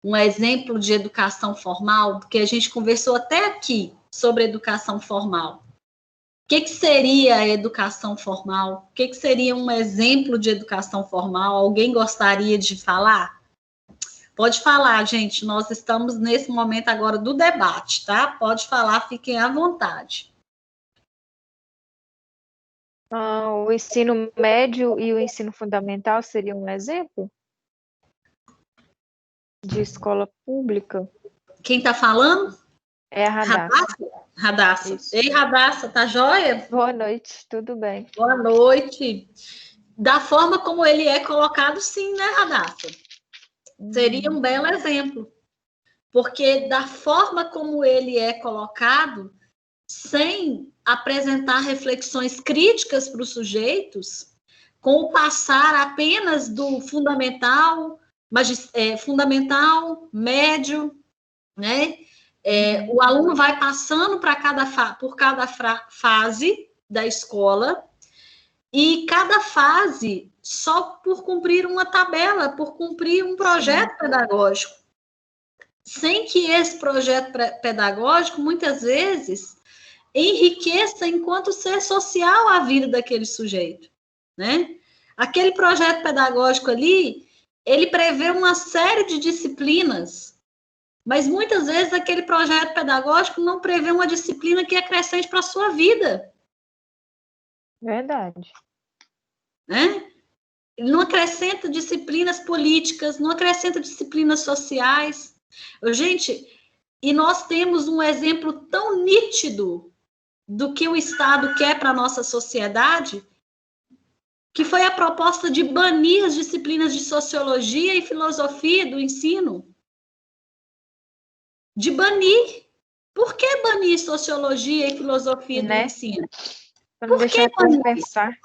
Um exemplo de educação formal? Porque a gente conversou até aqui sobre educação formal. O que seria a educação formal? O que seria um exemplo de educação formal? Alguém gostaria de falar? Pode falar, gente. Nós estamos nesse momento agora do debate, tá? Pode falar, fiquem à vontade. O ensino médio e o ensino fundamental seriam um exemplo de escola pública? Quem está falando? É a Radassa. Radassa. Ei, Radassa, tá joia? Boa noite, tudo bem? Boa noite. Da forma como ele é colocado, sim, né, Radassa? Seria um belo exemplo. Porque da forma como ele é colocado, sem apresentar reflexões críticas para os sujeitos, com o passar apenas do fundamental, médio, né? O aluno vai passando por cada fase da escola, e cada fase só por cumprir uma tabela, por cumprir um projeto pedagógico, sem que esse projeto pedagógico, muitas vezes, enriqueça enquanto ser social a vida daquele sujeito, né? Aquele projeto pedagógico ali, ele prevê uma série de disciplinas, mas muitas vezes aquele projeto pedagógico não prevê uma disciplina que acrescente para a sua vida. Verdade. Né? Ele não acrescenta disciplinas políticas, não acrescenta disciplinas sociais. Gente, e nós temos um exemplo tão nítido do que o Estado quer para a nossa sociedade, que foi a proposta de banir as disciplinas de sociologia e filosofia do ensino. De banir. Por que banir sociologia e filosofia do ensino? Para não deixar o povo pensar.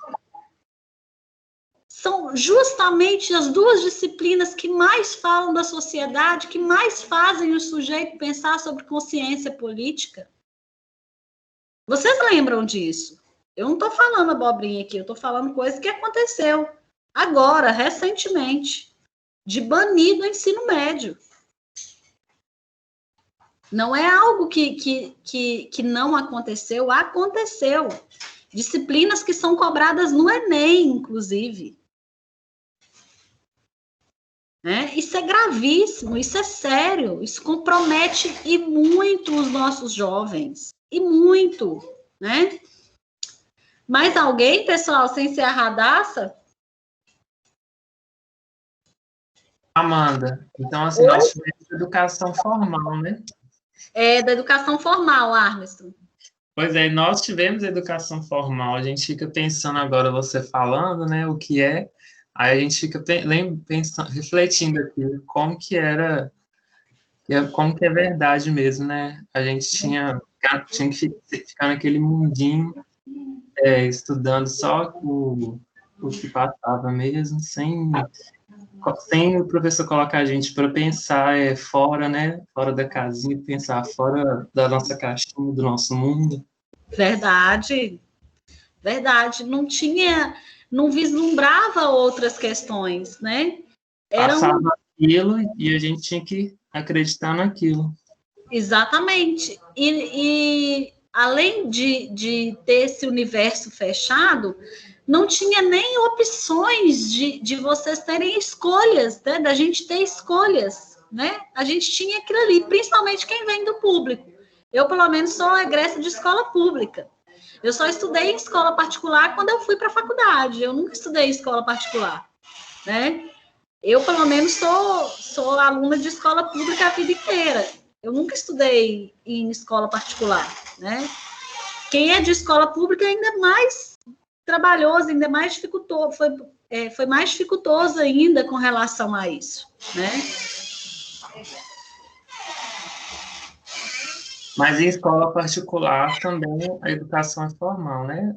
São justamente as duas disciplinas que mais falam da sociedade, que mais fazem o sujeito pensar sobre consciência política. Vocês lembram disso? Eu não estou falando abobrinha aqui, eu estou falando coisa que aconteceu agora, recentemente, de banir do ensino médio. Não é algo que não aconteceu, aconteceu. Disciplinas que são cobradas no Enem, inclusive. Né? Isso é gravíssimo, isso é sério, isso compromete e muito os nossos jovens, e muito, né? Mais alguém, pessoal, sem ser a Radassa? Amanda, então, assim, nós tivemos educação formal, né? É, da educação formal, Armstrong. Pois é, nós tivemos educação formal, a gente fica pensando agora, você falando, né, o que é, aí a gente fica pensando, refletindo aqui, como que era, como que é verdade mesmo, né? A gente tinha que ficar naquele mundinho, estudando só o que passava mesmo, sem o professor colocar a gente para pensar fora, né? Fora da casinha, pensar fora da nossa caixinha, do nosso mundo. Verdade, verdade. Não vislumbrava outras questões, né? Passava aquilo e a gente tinha que acreditar naquilo. Exatamente. E além de ter esse universo fechado, não tinha nem opções de vocês terem escolhas, né? Da gente ter escolhas, né? A gente tinha aquilo ali, principalmente quem vem do público. Eu, pelo menos, sou egressa de escola pública. Eu só estudei em escola particular quando eu fui para a faculdade. Eu nunca estudei em escola particular, né? Eu, pelo menos, sou aluna de escola pública a vida inteira. Eu nunca estudei em escola particular, né? Quem é de escola pública é ainda mais trabalhoso, ainda mais dificultoso, foi mais dificultoso ainda com relação a isso, né? Mas em escola particular também a educação é formal, né?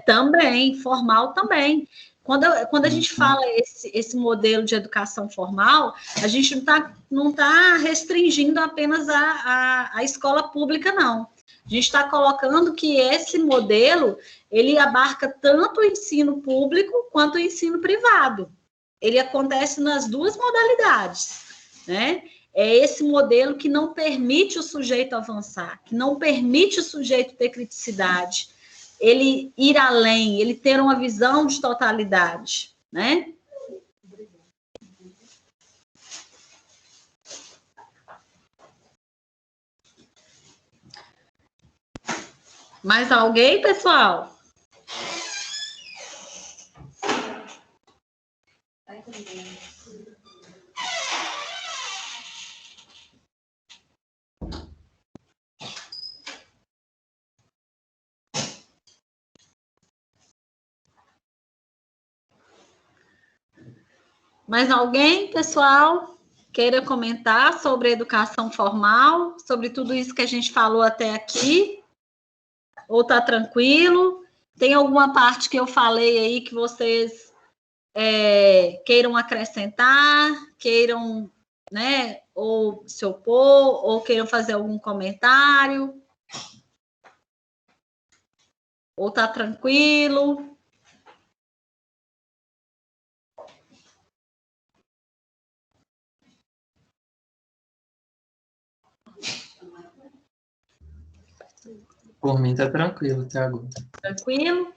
Também, formal também. Quando a gente fala esse modelo de educação formal, a gente não tá restringindo apenas a escola pública, não. A gente está colocando que esse modelo, ele abarca tanto o ensino público quanto o ensino privado. Ele acontece nas duas modalidades, né? É esse modelo que não permite o sujeito avançar, que não permite o sujeito ter criticidade, ele ir além, ele ter uma visão de totalidade, né? Mais alguém, pessoal? Mais alguém, pessoal, queira comentar sobre a educação formal, sobre tudo isso que a gente falou até aqui? Ou tá tranquilo? Tem alguma parte que eu falei aí que vocês queiram acrescentar, queiram, né, ou se opor, ou queiram fazer algum comentário? Ou tá tranquilo? Por mim tá tranquilo, Thiago. Tranquilo?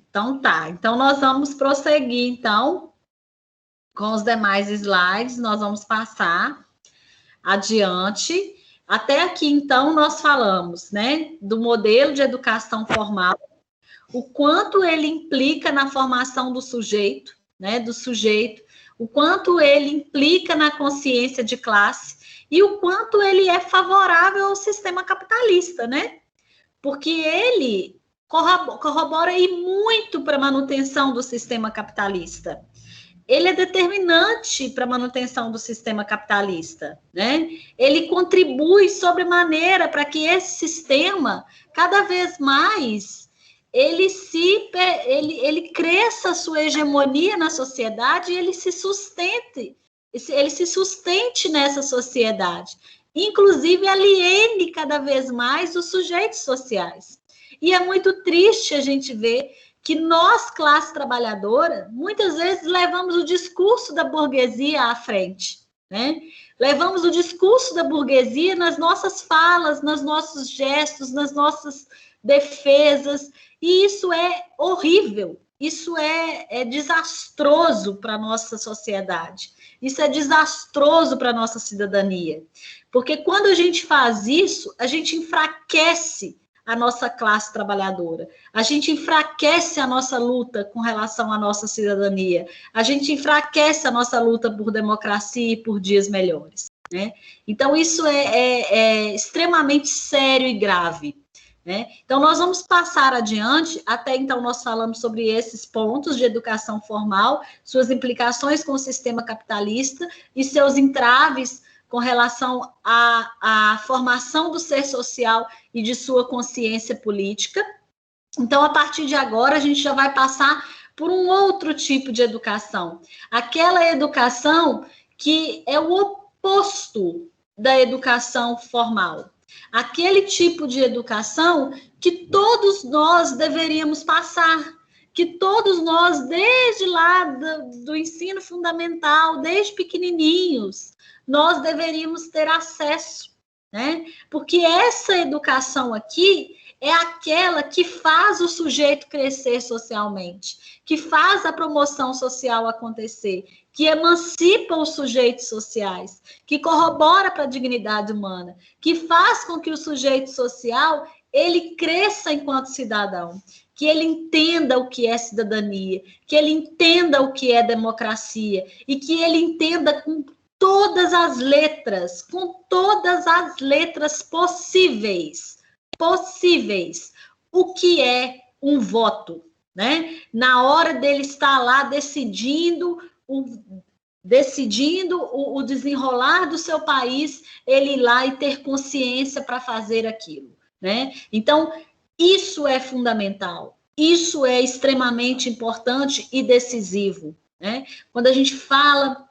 Então tá. Então nós vamos prosseguir, então, com os demais slides, nós vamos passar adiante. Até aqui, então, nós falamos, né, do modelo de educação formal, o quanto ele implica na formação do sujeito, né, o quanto ele implica na consciência de classe e o quanto ele é favorável ao sistema capitalista, né? Porque ele corrobora aí muito para a manutenção do sistema capitalista. Ele é determinante para a manutenção do sistema capitalista, né? Ele contribui sobremaneira para que esse sistema, cada vez mais, ele cresça a sua hegemonia na sociedade e ele se sustente nessa sociedade. Inclusive, aliene cada vez mais os sujeitos sociais. E é muito triste a gente ver que nós, classe trabalhadora, muitas vezes levamos o discurso da burguesia à frente, né? Levamos o discurso da burguesia nas nossas falas, nos nossos gestos, nas nossas defesas, e isso é horrível, isso é desastroso para a nossa sociedade, isso é desastroso para a nossa cidadania, porque quando a gente faz isso, a gente enfraquece a nossa classe trabalhadora, a gente enfraquece a nossa luta com relação à nossa cidadania, a gente enfraquece a nossa luta por democracia e por dias melhores, né? Então, isso é extremamente sério e grave, né? Então, nós vamos passar adiante, até então nós falamos sobre esses pontos de educação formal, suas implicações com o sistema capitalista e seus entraves com relação à formação do ser social e de sua consciência política. Então, a partir de agora, a gente já vai passar por um outro tipo de educação. Aquela educação que é o oposto da educação formal. Aquele tipo de educação que todos nós deveríamos passar, que todos nós, desde lá do ensino fundamental, desde pequenininhos, nós deveríamos ter acesso, né? Porque essa educação aqui é aquela que faz o sujeito crescer socialmente, que faz a promoção social acontecer, que emancipa os sujeitos sociais, que corrobora para a dignidade humana, que faz com que o sujeito social ele cresça enquanto cidadão, que ele entenda o que é cidadania, que ele entenda o que é democracia e que ele entenda com todas as letras possíveis, o que é um voto, né? Na hora dele estar lá decidindo o desenrolar do seu país, ele ir lá e ter consciência para fazer aquilo, né? Então, isso é fundamental, isso é extremamente importante e decisivo, né? Quando a gente fala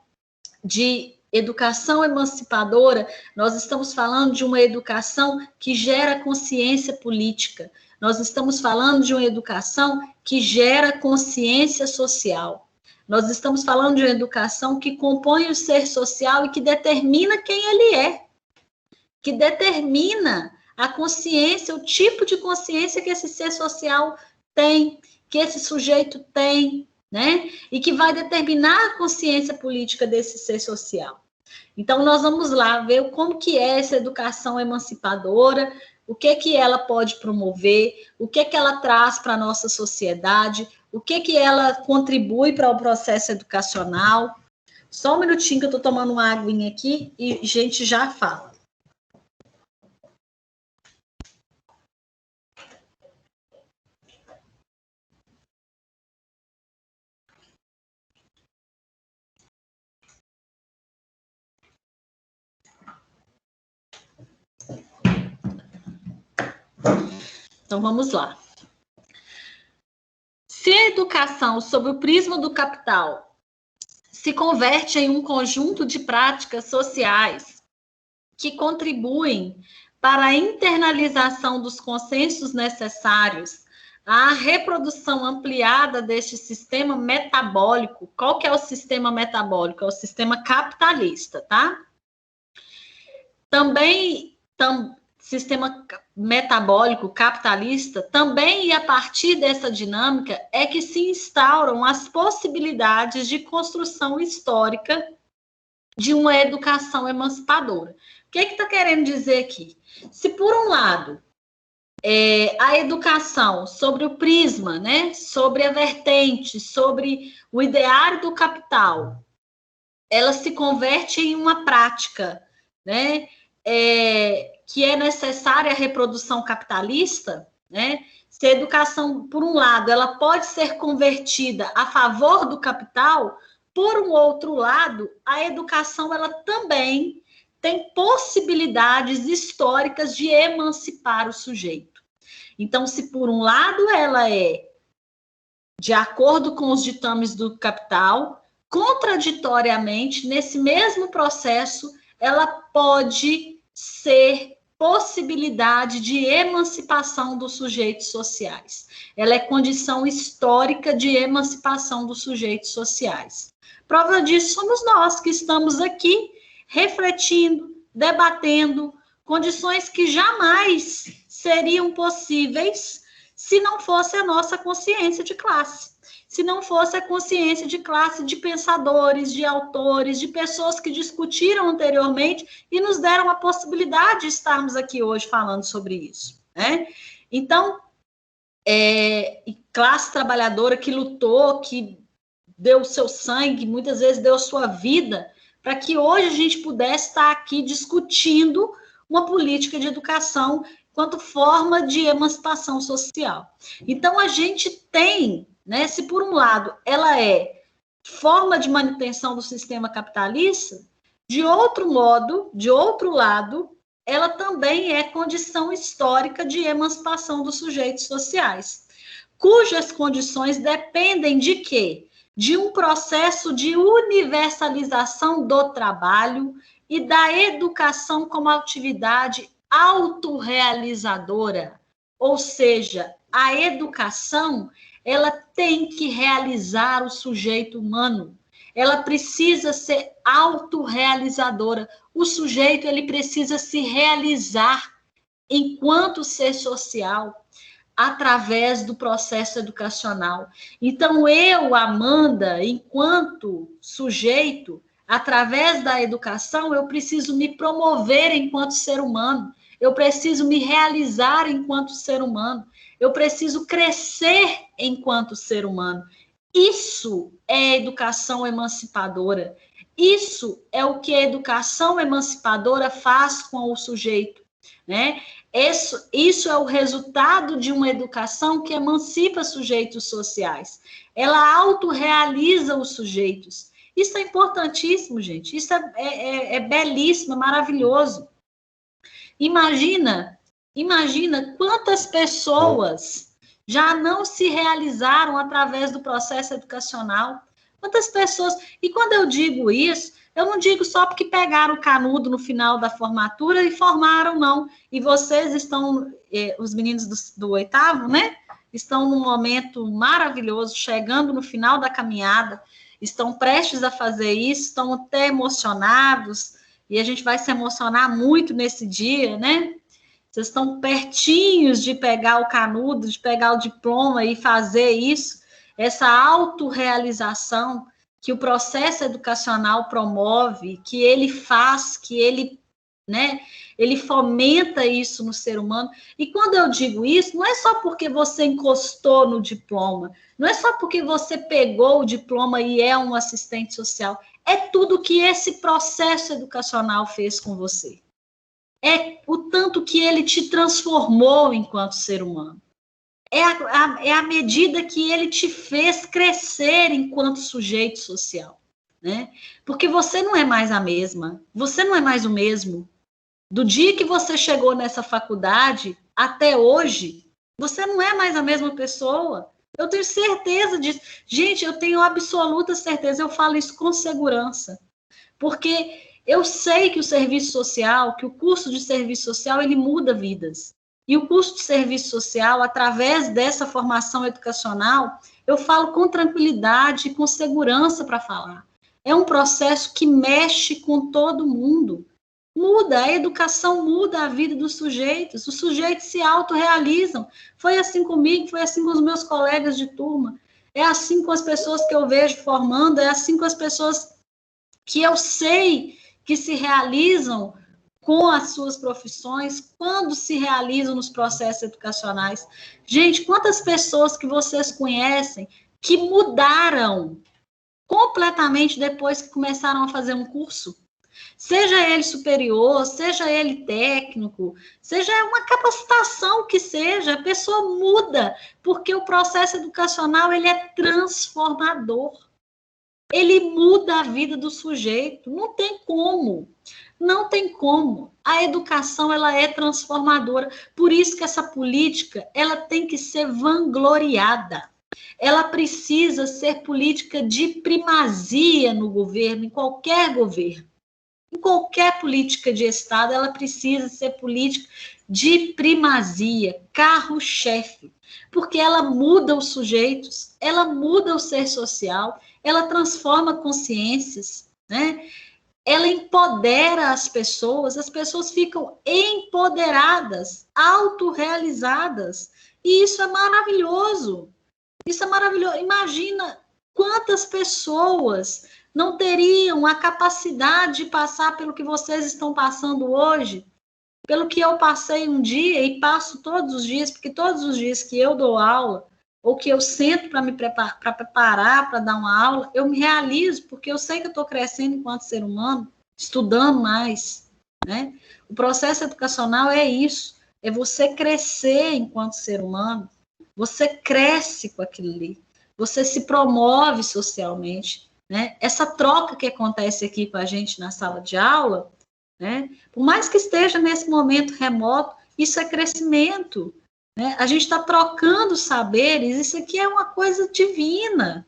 de educação emancipadora, nós estamos falando de uma educação que gera consciência política, nós estamos falando de uma educação que gera consciência social, nós estamos falando de uma educação que compõe o ser social e que determina quem ele é, que determina a consciência, o tipo de consciência que esse ser social tem, que esse sujeito tem, né? E que vai determinar a consciência política desse ser social. Então, nós vamos lá ver como que é essa educação emancipadora, o que ela pode promover, o que ela traz para a nossa sociedade, o que ela contribui para o processo educacional. Só um minutinho que eu estou tomando uma aguinha aqui e a gente já fala. Então, vamos lá. Se a educação sob o prisma do capital se converte em um conjunto de práticas sociais que contribuem para a internalização dos consensos necessários à reprodução ampliada deste sistema metabólico, qual que é o sistema metabólico? É o sistema capitalista, tá? sistema metabólico capitalista, também, e a partir dessa dinâmica, é que se instauram as possibilidades de construção histórica de uma educação emancipadora. O que está querendo dizer aqui? Se, por um lado, a educação sobre o prisma, né, sobre a vertente, sobre o ideário do capital, ela se converte em uma prática, né, que é necessária a reprodução capitalista, né? Se a educação, por um lado, ela pode ser convertida a favor do capital, por um outro lado, a educação ela também tem possibilidades históricas de emancipar o sujeito. Então, se por um lado ela é de acordo com os ditames do capital, contraditoriamente, nesse mesmo processo, ela pode ser possibilidade de emancipação dos sujeitos sociais. Ela é condição histórica de emancipação dos sujeitos sociais. Prova disso somos nós que estamos aqui refletindo, debatendo condições que jamais seriam possíveis se não fosse a nossa consciência de classe. Se não fosse a consciência de classe de pensadores, de autores, de pessoas que discutiram anteriormente e nos deram a possibilidade de estarmos aqui hoje falando sobre isso, né? Então, classe trabalhadora que lutou, que deu o seu sangue, muitas vezes deu a sua vida, para que hoje a gente pudesse estar aqui discutindo uma política de educação enquanto forma de emancipação social. Então, a gente tem, né, se por um lado ela é forma de manutenção do sistema capitalista, de outro lado, ela também é condição histórica de emancipação dos sujeitos sociais, cujas condições dependem de quê? De um processo de universalização do trabalho e da educação como atividade autorrealizadora, ou seja, a educação ela tem que realizar o sujeito humano, ela precisa ser autorrealizadora, o sujeito ele precisa se realizar enquanto ser social, através do processo educacional. Então, eu, Amanda, enquanto sujeito, através da educação, eu preciso me promover enquanto ser humano, eu preciso me realizar enquanto ser humano, eu preciso crescer enquanto ser humano. Isso é educação emancipadora. Isso é o que a educação emancipadora faz com o sujeito, né? Isso é o resultado de uma educação que emancipa sujeitos sociais. Ela autorrealiza os sujeitos. Isso é importantíssimo, gente. Isso é belíssimo, é maravilhoso. Imagina quantas pessoas já não se realizaram através do processo educacional. Quantas pessoas... E quando eu digo isso, eu não digo só porque pegaram o canudo no final da formatura e formaram, não. E vocês estão, os meninos do oitavo, né? Estão num momento maravilhoso, chegando no final da caminhada, estão prestes a fazer isso, estão até emocionados, e a gente vai se emocionar muito nesse dia, né? Vocês estão pertinhos de pegar o canudo, de pegar o diploma e fazer isso, essa autorrealização que o processo educacional promove, que ele faz, que ele, né, ele fomenta isso no ser humano. E quando eu digo isso, não é só porque você encostou no diploma, não é só porque você pegou o diploma e é um assistente social, é tudo que esse processo educacional fez com você. É o tanto que ele te transformou enquanto ser humano. É a medida que ele te fez crescer enquanto sujeito social, né? Porque você não é mais a mesma, você não é mais o mesmo. Do dia que você chegou nessa faculdade até hoje, você não é mais a mesma pessoa. Eu tenho certeza disso. Gente, eu tenho absoluta certeza, eu falo isso com segurança. Porque eu sei que o serviço social, que o curso de serviço social, ele muda vidas. E o curso de serviço social, através dessa formação educacional, eu falo com tranquilidade e com segurança para falar. É um processo que mexe com todo mundo. Muda, a educação muda a vida dos sujeitos, os sujeitos se autorrealizam. Foi assim comigo, foi assim com os meus colegas de turma, é assim com as pessoas que eu vejo formando, é assim com as pessoas que eu sei que se realizam com as suas profissões, quando se realizam nos processos educacionais. Gente, quantas pessoas que vocês conhecem que mudaram completamente depois que começaram a fazer um curso? Seja ele superior, seja ele técnico, seja uma capacitação que seja, a pessoa muda, porque o processo educacional, ele é transformador. Ele muda a vida do sujeito, não tem como. Não tem como. A educação, ela é transformadora. Por isso que essa política, ela tem que ser vangloriada. Ela precisa ser política de primazia no governo, em qualquer governo. Em qualquer política de Estado, ela precisa ser política de primazia, carro-chefe, porque ela muda os sujeitos, ela muda o ser social, ela transforma consciências, né? Ela empodera as pessoas ficam empoderadas, autorrealizadas, e isso é maravilhoso. Isso é maravilhoso. Imagina quantas pessoas não teriam a capacidade de passar pelo que vocês estão passando hoje, pelo que eu passei um dia e passo todos os dias, porque todos os dias que eu dou aula, ou que eu sento para me preparar para dar uma aula, eu me realizo, porque eu sei que eu estou crescendo enquanto ser humano, estudando mais, né? O processo educacional é isso, é você crescer enquanto ser humano, você cresce com aquilo ali, você se promove socialmente, né? Essa troca que acontece aqui com a gente na sala de aula, né? Por mais que esteja nesse momento remoto, isso é crescimento, né? A gente está trocando saberes, isso aqui é uma coisa divina,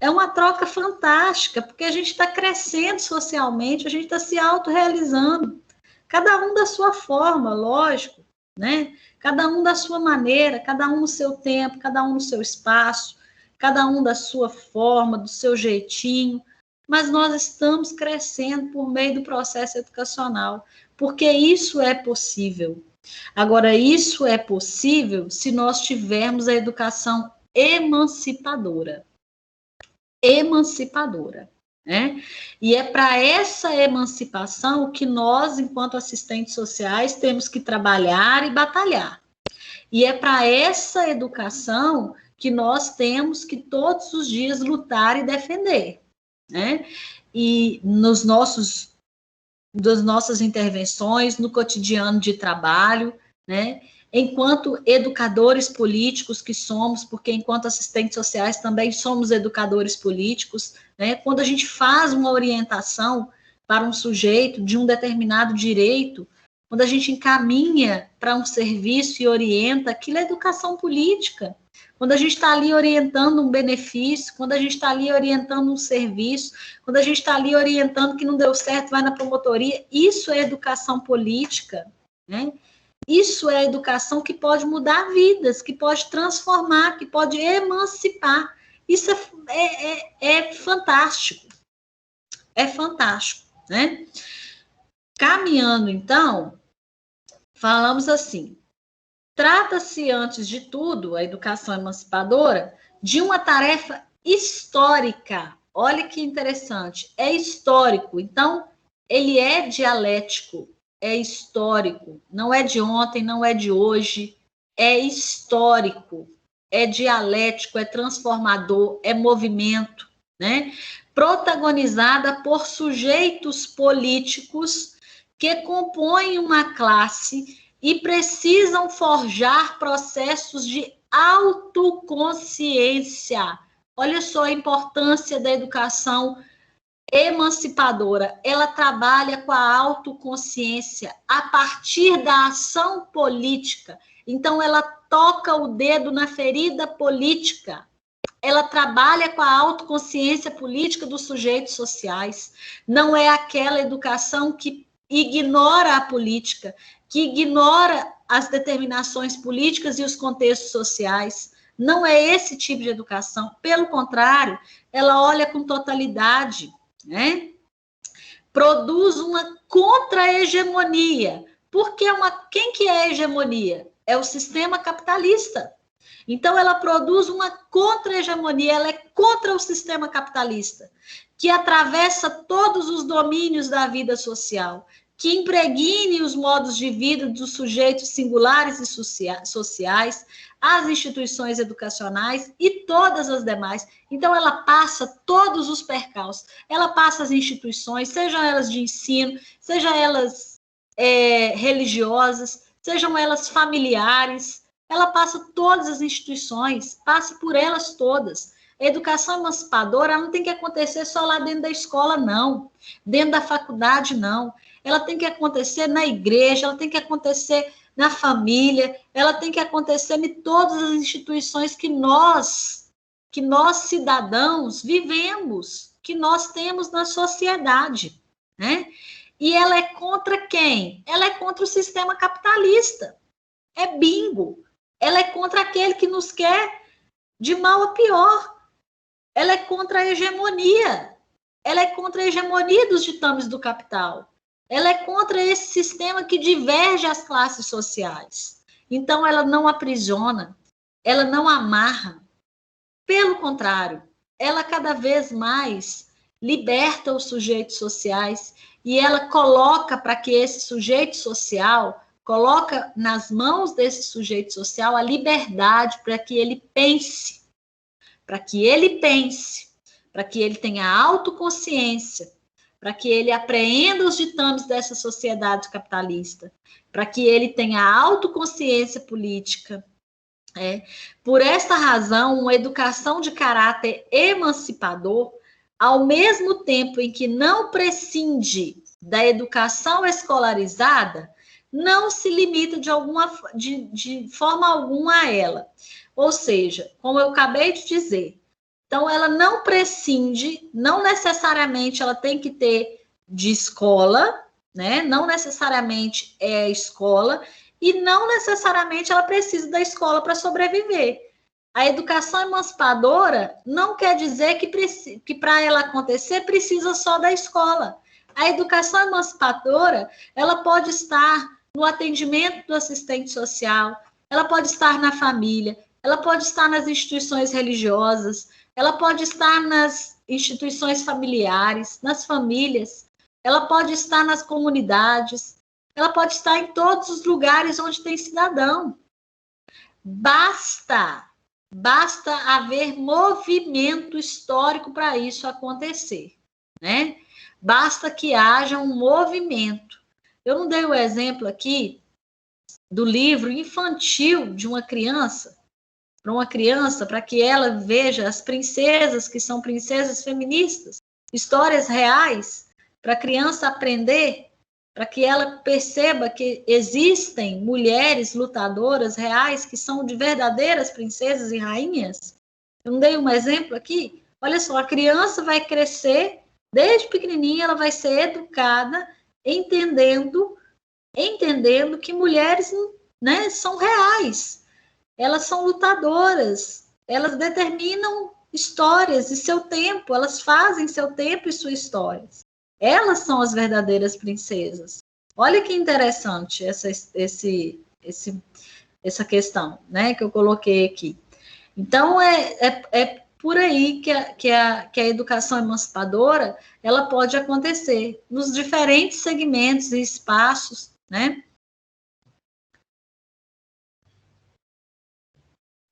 é uma troca fantástica, porque a gente está crescendo socialmente, a gente está se autorrealizando, cada um da sua forma, lógico, né? Cada um da sua maneira, cada um no seu tempo, cada um no seu espaço, cada um da sua forma, do seu jeitinho, mas nós estamos crescendo por meio do processo educacional, porque isso é possível. Agora, isso é possível se nós tivermos a educação emancipadora. Emancipadora, né? E é para essa emancipação que nós, enquanto assistentes sociais, temos que trabalhar e batalhar. E é para essa educação que nós temos que todos os dias lutar e defender, né? E das nossas intervenções, no cotidiano de trabalho, né? Enquanto educadores políticos que somos, porque enquanto assistentes sociais também somos educadores políticos, né? Quando a gente faz uma orientação para um sujeito de um determinado direito, quando a gente encaminha para um serviço e orienta, aquilo é educação política. Quando a gente está ali orientando um benefício, quando a gente está ali orientando um serviço, quando a gente está ali orientando que não deu certo, vai na promotoria, isso é educação política, né? Isso é educação que pode mudar vidas, que pode transformar, que pode emancipar. Isso é fantástico. É fantástico, né? Caminhando, então, falamos assim, trata-se, antes de tudo, a educação emancipadora, de uma tarefa histórica. Olha que interessante, é histórico, então ele é dialético, é histórico, não é de ontem, não é de hoje, é histórico, é dialético, é transformador, é movimento, né? Protagonizada por sujeitos políticos que compõem uma classe e precisam forjar processos de autoconsciência. Olha só a importância da educação emancipadora. Ela trabalha com a autoconsciência a partir da ação política. Então, ela toca o dedo na ferida política. Ela trabalha com a autoconsciência política dos sujeitos sociais. Não é aquela educação que ignora a política, que ignora as determinações políticas e os contextos sociais. Não é esse tipo de educação. Pelo contrário, ela olha com totalidade, né? produz uma contra-hegemonia. Porque quem que é a hegemonia? É o sistema capitalista. Então, ela produz uma contra-hegemonia, ela é contra o sistema capitalista, que atravessa todos os domínios da vida social, que impregne os modos de vida dos sujeitos singulares e sociais, as instituições educacionais e todas as demais. Então, ela passa todos os percalços, ela passa as instituições, sejam elas de ensino, sejam elas religiosas, sejam elas familiares, ela passa todas as instituições, passa por elas todas. A educação emancipadora não tem que acontecer só lá dentro da escola, não. Dentro da faculdade, não. Ela tem que acontecer na igreja, ela tem que acontecer na família, ela tem que acontecer em todas as instituições que nós cidadãos, vivemos, que nós temos na sociedade, né? E ela é contra quem? Ela é contra o sistema capitalista. É bingo. Ela é contra aquele que nos quer de mal a pior. Ela é contra a hegemonia. Ela é contra a hegemonia dos ditames do capital. Ela é contra esse sistema que diverge as classes sociais. Então, ela não aprisiona, ela não amarra. Pelo contrário, ela cada vez mais liberta os sujeitos sociais e ela coloca para que esse sujeito social, coloca nas mãos desse sujeito social a liberdade para que ele pense, para que ele tenha autoconsciência, para que ele apreenda os ditames dessa sociedade capitalista, para que ele tenha autoconsciência política. Por esta razão, uma educação de caráter emancipador, ao mesmo tempo em que não prescinde da educação escolarizada, não se limita de forma alguma a ela. Ou seja, como eu acabei de dizer, então ela não prescinde, não necessariamente ela tem que ter de escola, né? Não necessariamente é escola, e não necessariamente ela precisa da escola para sobreviver. A educação emancipadora não quer dizer que para ela acontecer precisa só da escola. A educação emancipadora, ela pode estar no atendimento do assistente social, ela pode estar na família, ela pode estar nas instituições religiosas, ela pode estar nas instituições familiares, nas famílias, ela pode estar nas comunidades, ela pode estar em todos os lugares onde tem cidadão. Basta haver movimento histórico para isso acontecer, né? Basta que haja um movimento. Eu não dei o exemplo aqui do livro infantil de uma criança, para que ela veja as princesas, que são princesas feministas, histórias reais, para a criança aprender, para que ela perceba que existem mulheres lutadoras reais que são de verdadeiras princesas e rainhas. Eu não dei um exemplo aqui? Olha só, a criança vai crescer, desde pequenininha ela vai ser educada, entendendo que mulheres, né, são reais. Elas são lutadoras, elas determinam histórias e seu tempo, elas fazem seu tempo e suas histórias. Elas são as verdadeiras princesas. Olha que interessante essa questão, né, que eu coloquei aqui. Então, é por aí que a educação emancipadora ela pode acontecer nos diferentes segmentos e espaços, né?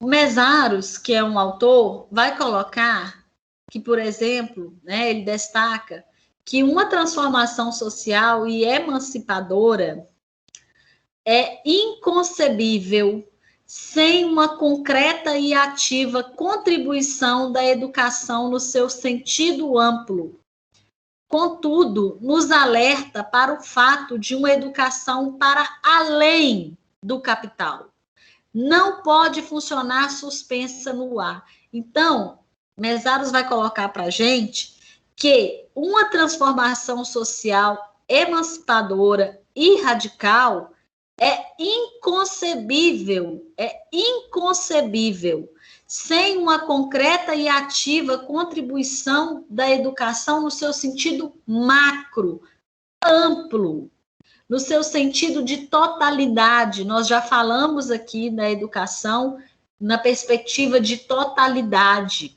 O Mesaros, que é um autor, vai colocar que, por exemplo, né, ele destaca que uma transformação social e emancipadora é inconcebível sem uma concreta e ativa contribuição da educação no seu sentido amplo. Contudo, nos alerta para o fato de uma educação para além do capital. Não pode funcionar suspensa no ar. Então, Mesaros vai colocar para a gente que uma transformação social emancipadora e radical é inconcebível sem uma concreta e ativa contribuição da educação no seu sentido macro, amplo, no seu sentido de totalidade. Nós já falamos aqui da educação na perspectiva de totalidade.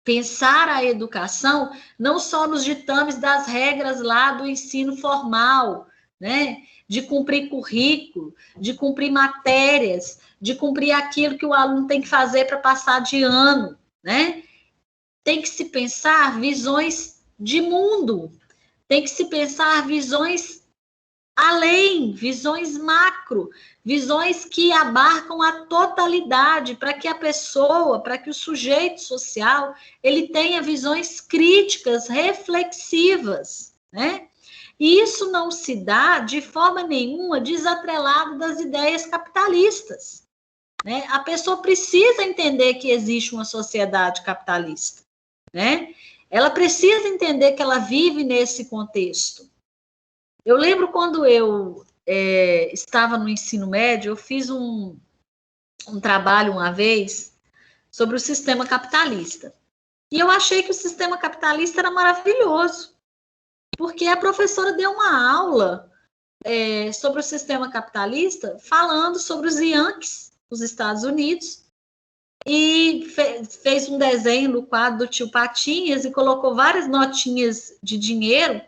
Pensar a educação não só nos ditames das regras lá do ensino formal, né? De cumprir currículo, de cumprir matérias, de cumprir aquilo que o aluno tem que fazer para passar de ano, né? Tem que se pensar visões de mundo, tem que se pensar visões além, visões macro, visões que abarcam a totalidade, para que a pessoa, para que o sujeito social, ele tenha visões críticas, reflexivas, né? E isso não se dá de forma nenhuma desatrelado das ideias capitalistas, né? A pessoa precisa entender que existe uma sociedade capitalista, né? Ela precisa entender que ela vive nesse contexto. Eu lembro quando eu estava no ensino médio, eu fiz um trabalho uma vez sobre o sistema capitalista. E eu achei que o sistema capitalista era maravilhoso, porque a professora deu uma aula sobre o sistema capitalista, falando sobre os Yankees, os Estados Unidos, e fez um desenho no quadro do tio Patinhas e colocou várias notinhas de dinheiro.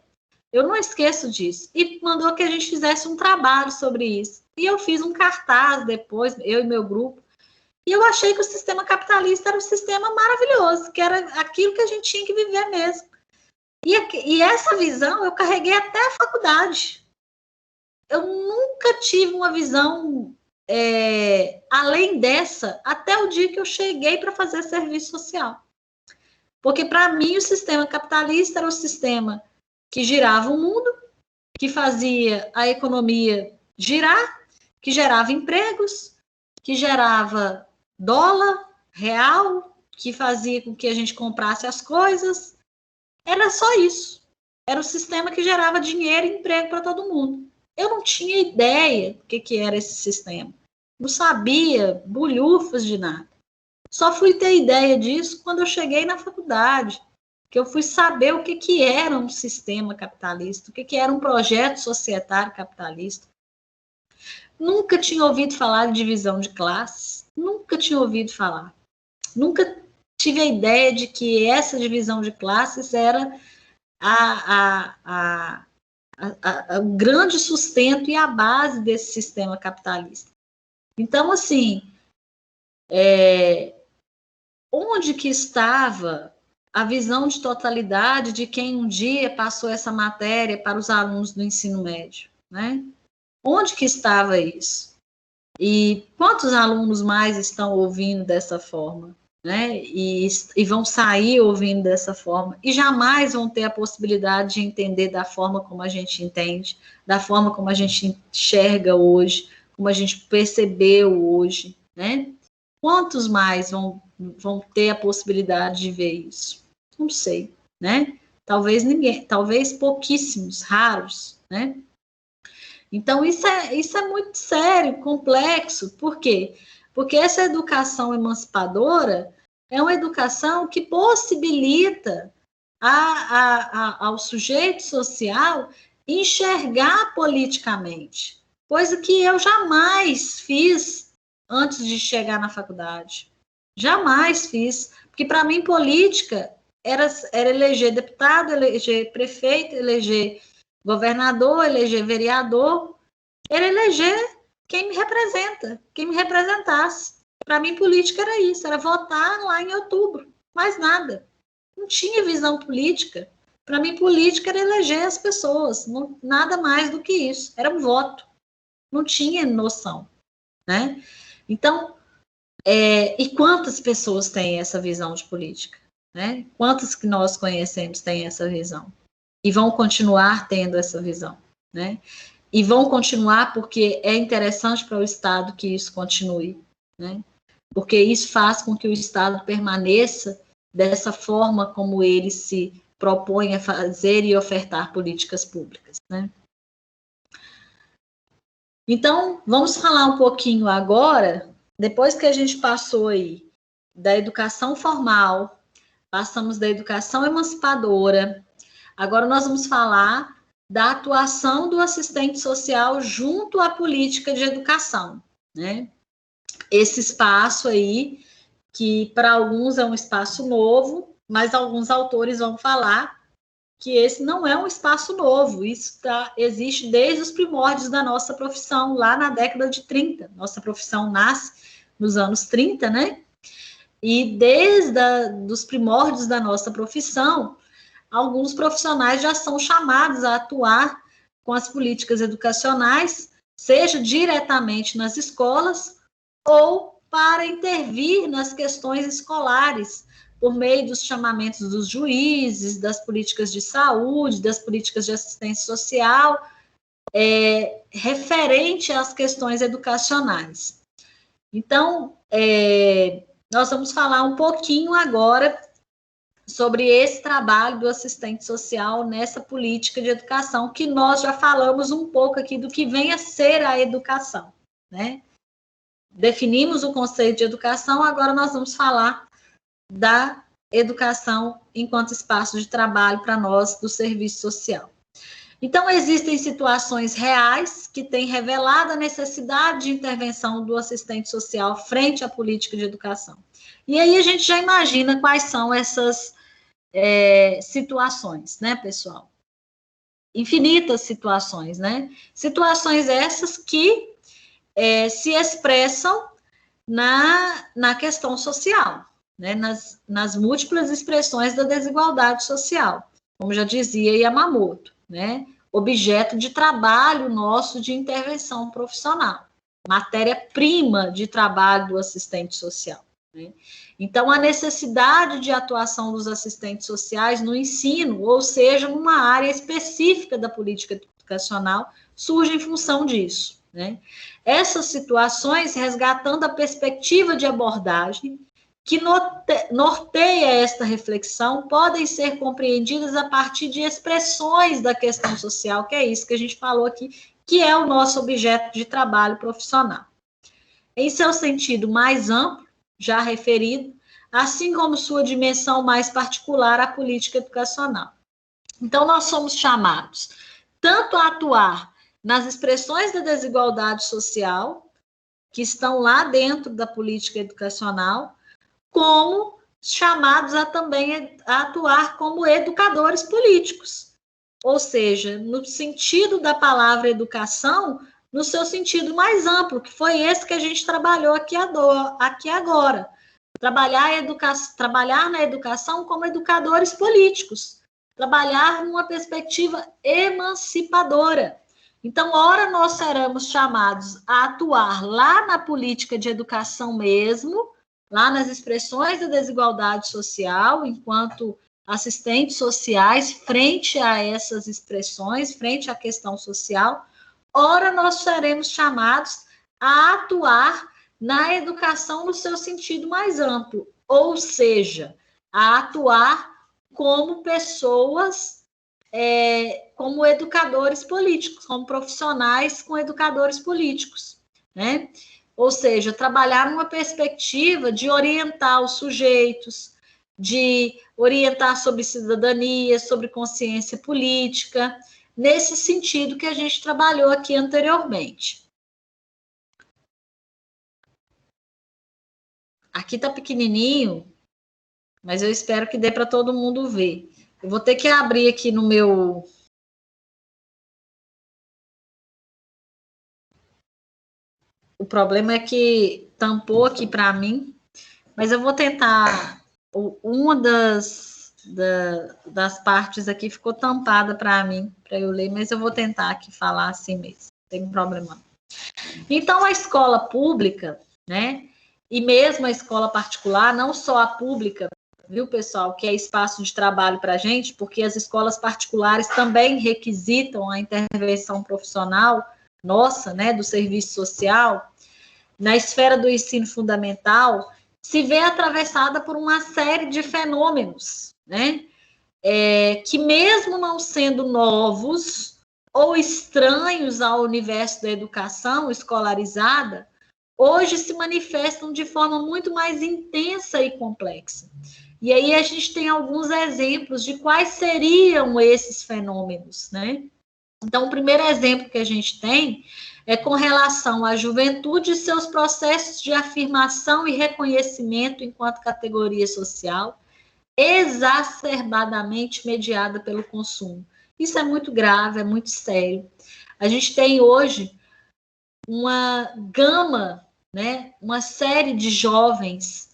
Eu não esqueço disso. E mandou que a gente fizesse um trabalho sobre isso. E eu fiz um cartaz depois, eu e meu grupo. E eu achei que o sistema capitalista era um sistema maravilhoso, que era aquilo que a gente tinha que viver mesmo. E essa visão eu carreguei até a faculdade. Eu nunca tive uma visão além dessa, até o dia que eu cheguei para fazer serviço social. Porque, para mim, o sistema capitalista era o sistema que girava o mundo, que fazia a economia girar, que gerava empregos, que gerava dólar, real, que fazia com que a gente comprasse as coisas. Era só isso. Era o sistema que gerava dinheiro e emprego para todo mundo. Eu não tinha ideia do que era esse sistema. Não sabia bulhufas de nada. Só fui ter ideia disso quando eu cheguei na faculdade, que eu fui saber o que era um sistema capitalista, o que era um projeto societário capitalista. Nunca tinha ouvido falar de divisão de classes, nunca tinha ouvido falar. Nunca tive a ideia de que essa divisão de classes era o grande sustento e a base desse sistema capitalista. Então, assim, onde que estava a visão de totalidade de quem um dia passou essa matéria para os alunos do ensino médio, né? Onde que estava isso? E quantos alunos mais estão ouvindo dessa forma, né? E vão sair ouvindo dessa forma, e jamais vão ter a possibilidade de entender da forma como a gente entende, da forma como a gente enxerga hoje, como a gente percebeu hoje, né? Quantos mais vão ter a possibilidade de ver isso? Não sei, né? Talvez ninguém, talvez pouquíssimos, raros, né? Então, isso é muito sério, complexo. Por quê? Porque essa educação emancipadora é uma educação que possibilita ao sujeito social enxergar politicamente, coisa que eu jamais fiz antes de chegar na faculdade. Jamais fiz. Porque, para mim, política era eleger deputado, eleger prefeito, eleger governador, eleger vereador, era eleger quem me representa, quem me representasse. Para mim, política era isso, era votar lá em outubro, mais nada. Não tinha visão política. Para mim, política era eleger as pessoas, não, nada mais do que isso, era um voto. Não tinha noção, né? Então, e quantas pessoas têm essa visão de política, né? Quantas que nós conhecemos têm essa visão? E vão continuar tendo essa visão, né? E vão continuar porque é interessante para o Estado que isso continue, né? Porque isso faz com que o Estado permaneça dessa forma como ele se propõe a fazer e ofertar políticas públicas, né? Então, vamos falar um pouquinho agora, depois que a gente passou aí da educação formal, passamos da educação emancipadora. Agora nós vamos falar da atuação do assistente social junto à política de educação, né? Esse espaço aí, que para alguns é um espaço novo, mas alguns autores vão falar que esse não é um espaço novo, isso existe desde os primórdios da nossa profissão, lá na década de 30. Nossa profissão nasce nos anos 30, né? E desde os primórdios da nossa profissão, alguns profissionais já são chamados a atuar com as políticas educacionais, seja diretamente nas escolas ou para intervir nas questões escolares, por meio dos chamamentos dos juízes, das políticas de saúde, das políticas de assistência social, referente às questões educacionais. Então, nós vamos falar um pouquinho agora sobre esse trabalho do assistente social nessa política de educação, que nós já falamos um pouco aqui do que vem a ser a educação, né? Definimos o conceito de educação, agora nós vamos falar da educação enquanto espaço de trabalho para nós do serviço social. Então, existem situações reais que têm revelado a necessidade de intervenção do assistente social frente à política de educação. E aí a gente já imagina quais são essas situações, né, pessoal? Infinitas situações, né? Situações essas que se expressam na questão social, né? Nas múltiplas expressões da desigualdade social, como já dizia Yamamoto, né? Objeto de trabalho nosso de intervenção profissional, matéria-prima de trabalho do assistente social, né? Então, a necessidade de atuação dos assistentes sociais no ensino, ou seja, numa área específica da política educacional, surge em função disso, né? Essas situações, resgatando a perspectiva de abordagem que norteia esta reflexão, podem ser compreendidas a partir de expressões da questão social, que é isso que a gente falou aqui, que é o nosso objeto de trabalho profissional. Em seu sentido mais amplo, já referido, assim como sua dimensão mais particular, a política educacional. Então, nós somos chamados tanto a atuar nas expressões da desigualdade social, que estão lá dentro da política educacional, como chamados a também a atuar como educadores políticos. Ou seja, no sentido da palavra educação, no seu sentido mais amplo, que foi esse que a gente trabalhou aqui agora. Trabalhar na educação como educadores políticos. Trabalhar numa perspectiva emancipadora. Então, ora nós seremos chamados a atuar lá na política de educação mesmo, lá nas expressões da desigualdade social, enquanto assistentes sociais, frente a essas expressões, frente à questão social, ora nós seremos chamados a atuar na educação no seu sentido mais amplo, ou seja, a atuar como pessoas, como educadores políticos, como profissionais com educadores políticos, né? Ou seja, trabalhar numa perspectiva de orientar os sujeitos, de orientar sobre cidadania, sobre consciência política, nesse sentido que a gente trabalhou aqui anteriormente. Aqui está pequenininho, mas eu espero que dê para todo mundo ver. Eu vou ter que abrir aqui no meu... O problema é que tampou aqui para mim, mas eu vou tentar... Uma das partes aqui ficou tampada para mim, para eu ler, mas eu vou tentar aqui falar assim mesmo, não tem problema. Então, a escola pública, né, e mesmo a escola particular, não só a pública, viu, pessoal, que é espaço de trabalho para a gente, porque as escolas particulares também requisitam a intervenção profissional nossa, né, do serviço social, na esfera do ensino fundamental, se vê atravessada por uma série de fenômenos, né, que mesmo não sendo novos ou estranhos ao universo da educação escolarizada, hoje se manifestam de forma muito mais intensa e complexa. E aí a gente tem alguns exemplos de quais seriam esses fenômenos, né? Então, o primeiro exemplo que a gente tem é com relação à juventude e seus processos de afirmação e reconhecimento enquanto categoria social, exacerbadamente mediada pelo consumo. Isso é muito grave, é muito sério. A gente tem hoje uma gama, né, uma série de jovens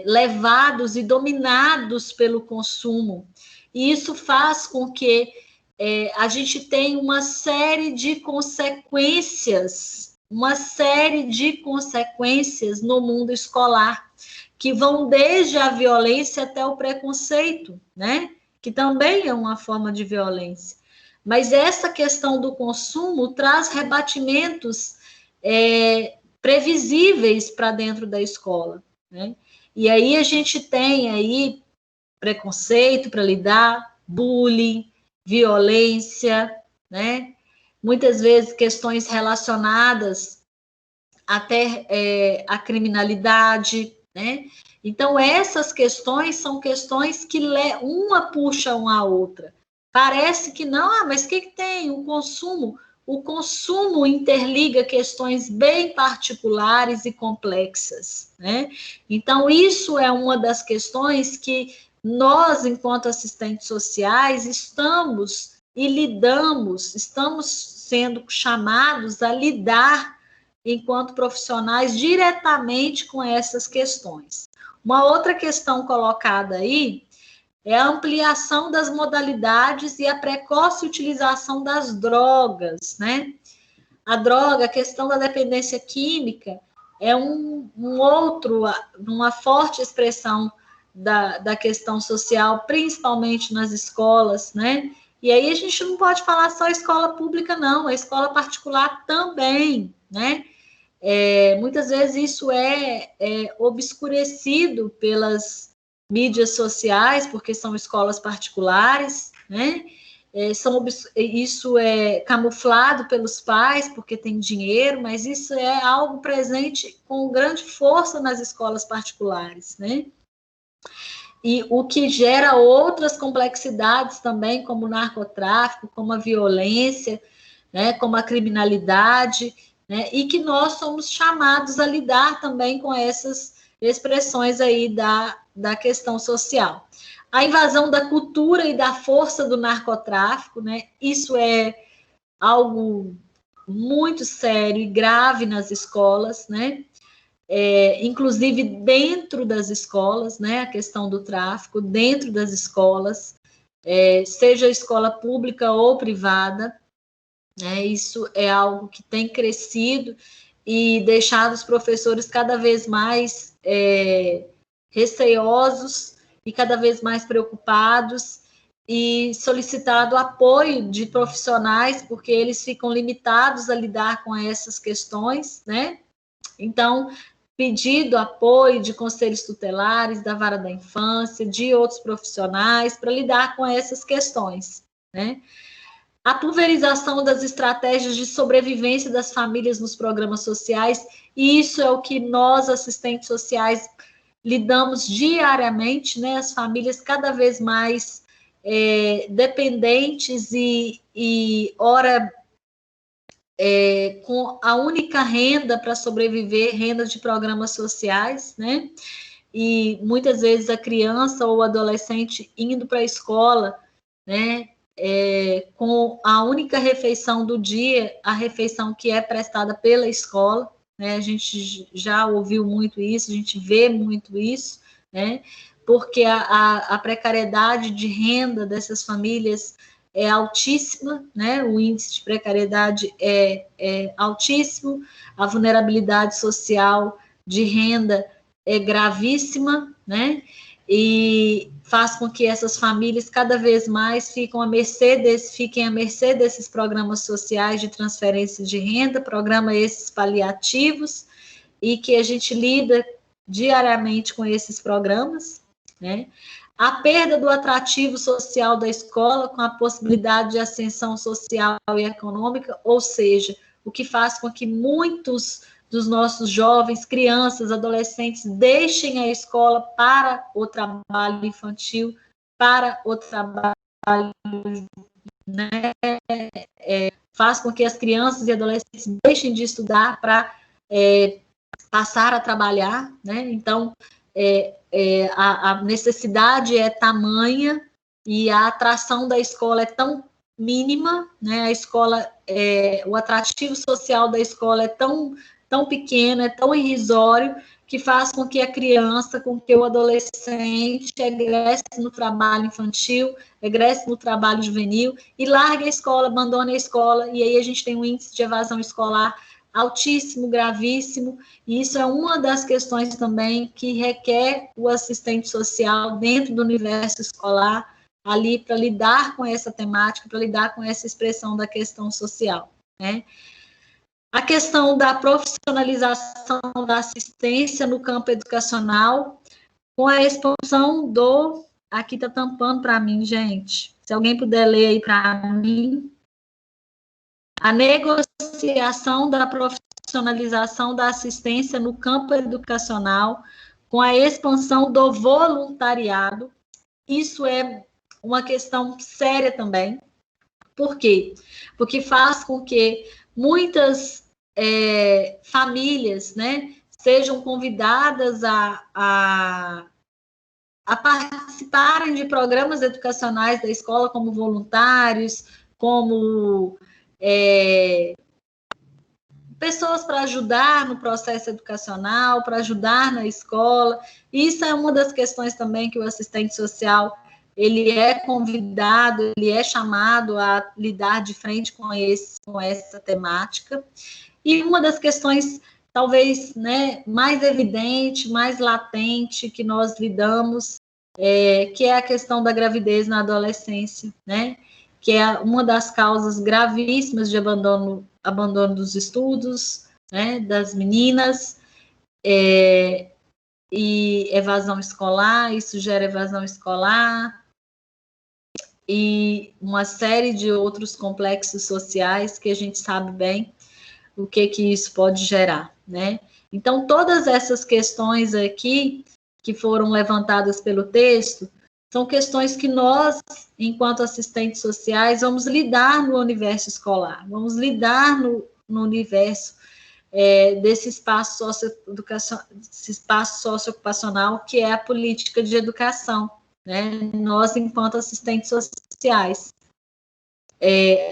levados e dominados pelo consumo. E isso faz com que a gente tenha uma série de consequências no mundo escolar, que vão desde a violência até o preconceito, né? Que também é uma forma de violência. Mas essa questão do consumo traz rebatimentos previsíveis para dentro da escola, né? E aí a gente tem aí preconceito para lidar, bullying, violência, né? Muitas vezes questões relacionadas até a criminalidade, né? Então, essas questões são questões que uma puxa uma a outra. Parece que não, mas o que tem? O consumo interliga questões bem particulares e complexas, né? Então, isso é uma das questões que nós, enquanto assistentes sociais, estamos sendo chamados a lidar enquanto profissionais diretamente com essas questões. Uma outra questão colocada aí é a ampliação das modalidades e a precoce utilização das drogas, né? A droga, a questão da dependência química é uma forte expressão da questão social, principalmente nas escolas, né? E aí a gente não pode falar só escola pública, não, a escola particular também, né? Muitas vezes isso é obscurecido pelas mídias sociais, porque são escolas particulares, né? Isso é camuflado pelos pais, porque tem dinheiro, mas isso é algo presente com grande força nas escolas particulares, né? E o que gera outras complexidades também, como o narcotráfico, como a violência, né? Como a criminalidade, né? E que nós somos chamados a lidar também com essas expressões aí da questão social. A invasão da cultura e da força do narcotráfico, né? Isso é algo muito sério e grave nas escolas, né? Inclusive dentro das escolas, né? A questão do tráfico dentro das escolas, seja escola pública ou privada, né? Isso é algo que tem crescido e deixado os professores cada vez mais receosos e cada vez mais preocupados e solicitado apoio de profissionais, porque eles ficam limitados a lidar com essas questões, né? Então, pedido apoio de conselhos tutelares, da vara da infância, de outros profissionais para lidar com essas questões, né? A pulverização das estratégias de sobrevivência das famílias nos programas sociais, e isso é o que nós, assistentes sociais, lidamos diariamente, né? As famílias cada vez mais dependentes e ora com a única renda para sobreviver, renda de programas sociais, né? E muitas vezes a criança ou o adolescente indo para a escola, né? Com a única refeição do dia, a refeição que é prestada pela escola, né? A gente já ouviu muito isso, a gente vê muito isso, né? Porque a precariedade de renda dessas famílias é altíssima, né? O índice de precariedade é altíssimo, a vulnerabilidade social de renda é gravíssima, né? E faz com que essas famílias cada vez mais fiquem à mercê desses programas sociais de transferência de renda, programa esses paliativos, e que a gente lida diariamente com esses programas, né? A perda do atrativo social da escola com a possibilidade de ascensão social e econômica, ou seja, o que faz com que muitos dos nossos jovens, crianças, adolescentes, deixem a escola para o trabalho infantil, para o trabalho, né? Faz com que as crianças e adolescentes deixem de estudar para passar a trabalhar, né? Então, a necessidade é tamanha e a atração da escola é tão mínima, né? A escola, o atrativo social da escola é tão pequeno, é tão irrisório, que faz com que a criança, com que o adolescente egresse no trabalho infantil, egresse no trabalho juvenil e largue a escola, abandone a escola, e aí a gente tem um índice de evasão escolar altíssimo, gravíssimo, e isso é uma das questões também que requer o assistente social dentro do universo escolar, ali para lidar com essa temática, para lidar com essa expressão da questão social, né? A questão da profissionalização da assistência no campo educacional, com a expansão do... Aqui está tampando para mim, gente. Se alguém puder ler aí para mim. A negociação da profissionalização da assistência no campo educacional, com a expansão do voluntariado. Isso é uma questão séria também. Por quê? Porque faz com que muitas famílias, né, sejam convidadas a participarem de programas educacionais da escola como voluntários, como pessoas para ajudar no processo educacional, para ajudar na escola. Isso é uma das questões também que o assistente social ele é convidado, ele é chamado a lidar de frente com essa temática. E uma das questões, talvez, né, mais evidente, mais latente, que nós lidamos, que é a questão da gravidez na adolescência, né, que é uma das causas gravíssimas de abandono dos estudos, né, das meninas, e evasão escolar, isso gera evasão escolar, e uma série de outros complexos sociais que a gente sabe bem o que isso pode gerar, né? Então, todas essas questões aqui que foram levantadas pelo texto são questões que nós, enquanto assistentes sociais, vamos lidar no universo escolar, vamos lidar no universo desse espaço socioocupacional que é a política de educação, né? Nós, enquanto assistentes sociais.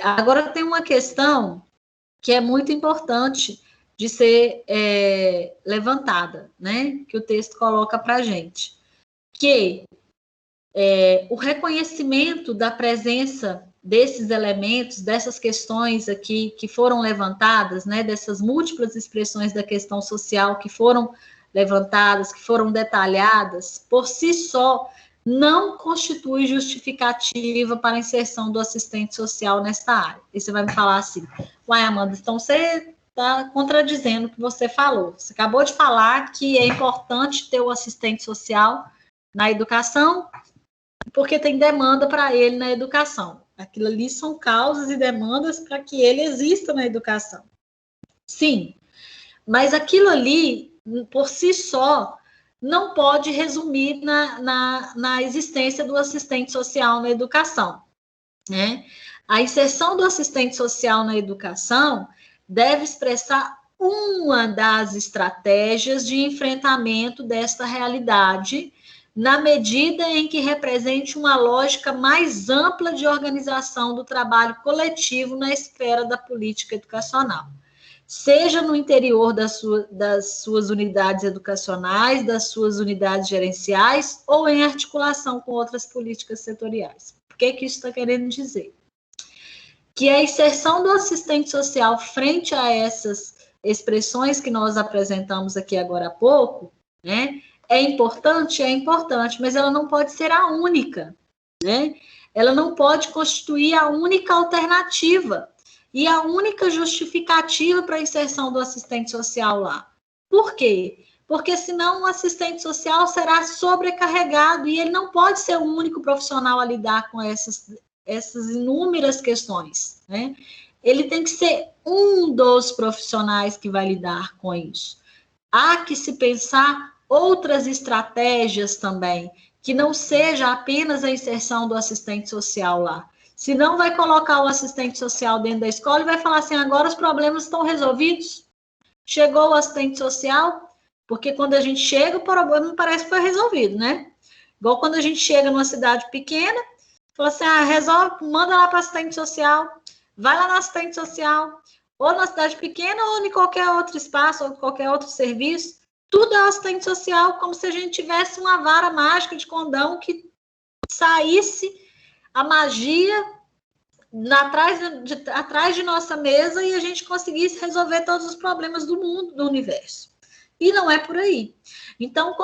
Agora, tem uma questão que é muito importante de ser levantada, né? Que o texto coloca para a gente, que o reconhecimento da presença desses elementos, dessas questões aqui que foram levantadas, né? Dessas múltiplas expressões da questão social que foram levantadas, que foram detalhadas, por si só, não constitui justificativa para a inserção do assistente social nesta área. E você vai me falar assim, uai, Amanda, então você está contradizendo o que você falou. Você acabou de falar que é importante ter o assistente social na educação, porque tem demanda para ele na educação. Aquilo ali são causas e demandas para que ele exista na educação. Sim, mas aquilo ali, por si só, não pode resumir na existência do assistente social na educação, né? A inserção do assistente social na educação deve expressar uma das estratégias de enfrentamento desta realidade, na medida em que represente uma lógica mais ampla de organização do trabalho coletivo na esfera da política educacional, seja no interior das suas unidades educacionais, das suas unidades gerenciais, ou em articulação com outras políticas setoriais. O que isso está querendo dizer? Que a inserção do assistente social frente a essas expressões que nós apresentamos aqui agora há pouco, né, é importante, mas ela não pode ser a única, né? Ela não pode constituir a única alternativa e a única justificativa para a inserção do assistente social lá. Por quê? Porque senão o assistente social será sobrecarregado e ele não pode ser o único profissional a lidar com essas inúmeras questões, né? Ele tem que ser um dos profissionais que vai lidar com isso. Há que se pensar outras estratégias também, que não seja apenas a inserção do assistente social lá. Senão vai colocar o assistente social dentro da escola e vai falar assim, agora os problemas estão resolvidos. Chegou o assistente social, porque quando a gente chega, o problema parece que foi resolvido, né? Igual quando a gente chega numa cidade pequena, fala assim, resolve, manda lá para assistente social, vai lá no assistente social, ou na cidade pequena, ou em qualquer outro espaço, ou qualquer outro serviço, tudo é assistente social, como se a gente tivesse uma vara mágica de condão que saísse a magia atrás de nossa mesa e a gente conseguisse resolver todos os problemas do mundo, do universo. E não é por aí. Então,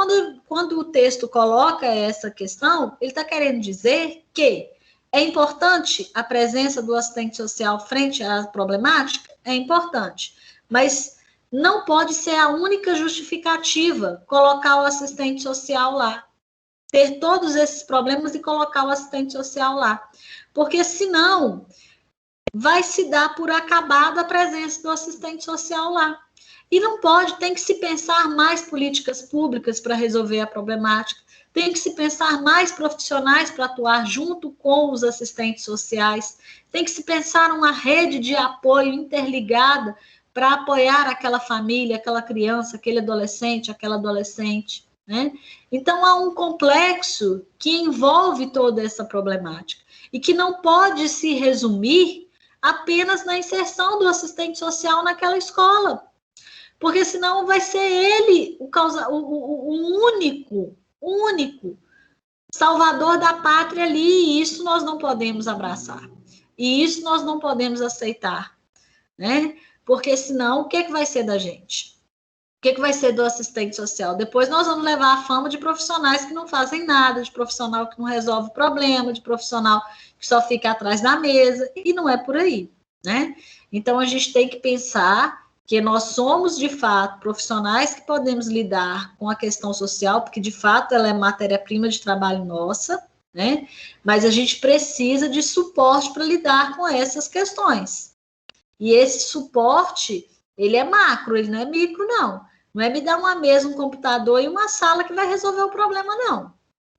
quando o texto coloca essa questão, ele está querendo dizer que é importante a presença do assistente social frente à problemática? É importante, mas não pode ser a única justificativa colocar o assistente social lá, ter todos esses problemas e colocar o assistente social lá, porque senão vai se dar por acabada a presença do assistente social lá. E não pode, tem que se pensar mais políticas públicas para resolver a problemática, tem que se pensar mais profissionais para atuar junto com os assistentes sociais, tem que se pensar uma rede de apoio interligada para apoiar aquela família, aquela criança, aquele adolescente, aquela adolescente, né? Então, há um complexo que envolve toda essa problemática e que não pode se resumir apenas na inserção do assistente social naquela escola, porque senão vai ser ele o único salvador da pátria ali, e isso nós não podemos abraçar, e isso nós não podemos aceitar, né? Porque senão, o que vai ser da gente? O que vai ser do assistente social? Depois nós vamos levar a fama de profissionais que não fazem nada, de profissional que não resolve problema, de profissional que só fica atrás da mesa, e não é por aí, né? Então, a gente tem que pensar que nós somos, de fato, profissionais que podemos lidar com a questão social, porque, de fato, ela é matéria-prima de trabalho nossa, né? Mas a gente precisa de suporte para lidar com essas questões. E esse suporte, ele é macro, ele não é micro, não. Não é me dar uma mesa, um computador e uma sala que vai resolver o problema, não.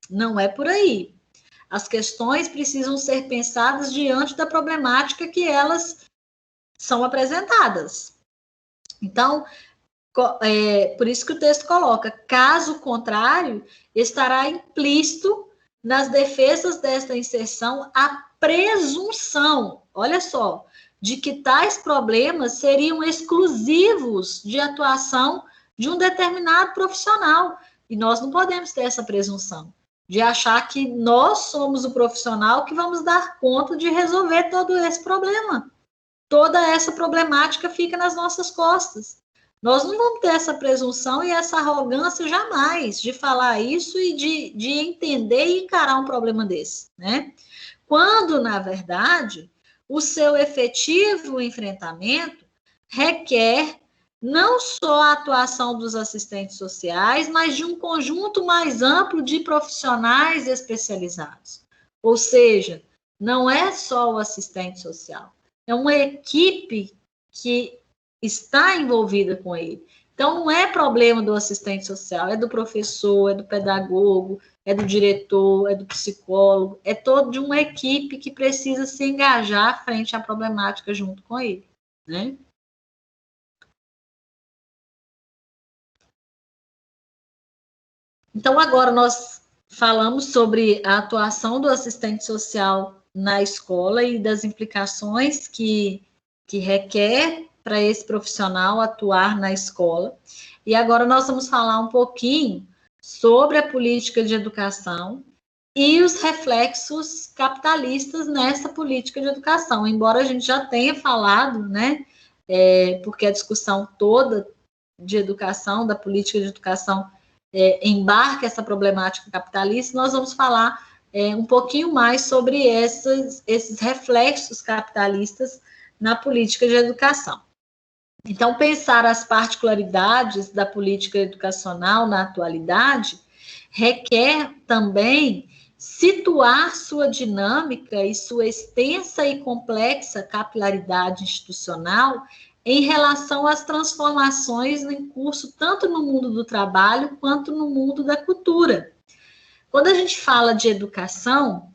Não é por aí. As questões precisam ser pensadas diante da problemática que elas são apresentadas. Então, por isso que o texto coloca, caso contrário, estará implícito nas defesas desta inserção a presunção, olha só, de que tais problemas seriam exclusivos de atuação de um determinado profissional. E nós não podemos ter essa presunção de achar que nós somos o profissional que vamos dar conta de resolver todo esse problema. Toda essa problemática fica nas nossas costas. Nós não vamos ter essa presunção e essa arrogância jamais de falar isso e de entender e encarar um problema desse, né? Quando, na verdade, o seu efetivo enfrentamento requer não só a atuação dos assistentes sociais, mas de um conjunto mais amplo de profissionais especializados. Ou seja, não é só o assistente social, é uma equipe que está envolvida com ele. Então, não é problema do assistente social, é do professor, é do pedagogo, é do diretor, é do psicólogo, é toda de uma equipe que precisa se engajar frente à problemática junto com ele, né? Então, agora nós falamos sobre a atuação do assistente social na escola e das implicações que requer para esse profissional atuar na escola. E agora nós vamos falar um pouquinho sobre a política de educação e os reflexos capitalistas nessa política de educação, embora a gente já tenha falado, né, porque a discussão toda de educação, da política de educação, embarca essa problemática capitalista, nós vamos falar um pouquinho mais sobre esses reflexos capitalistas na política de educação. Então, pensar as particularidades da política educacional na atualidade requer também situar sua dinâmica e sua extensa e complexa capilaridade institucional em relação às transformações em curso tanto no mundo do trabalho quanto no mundo da cultura. Quando a gente fala de educação,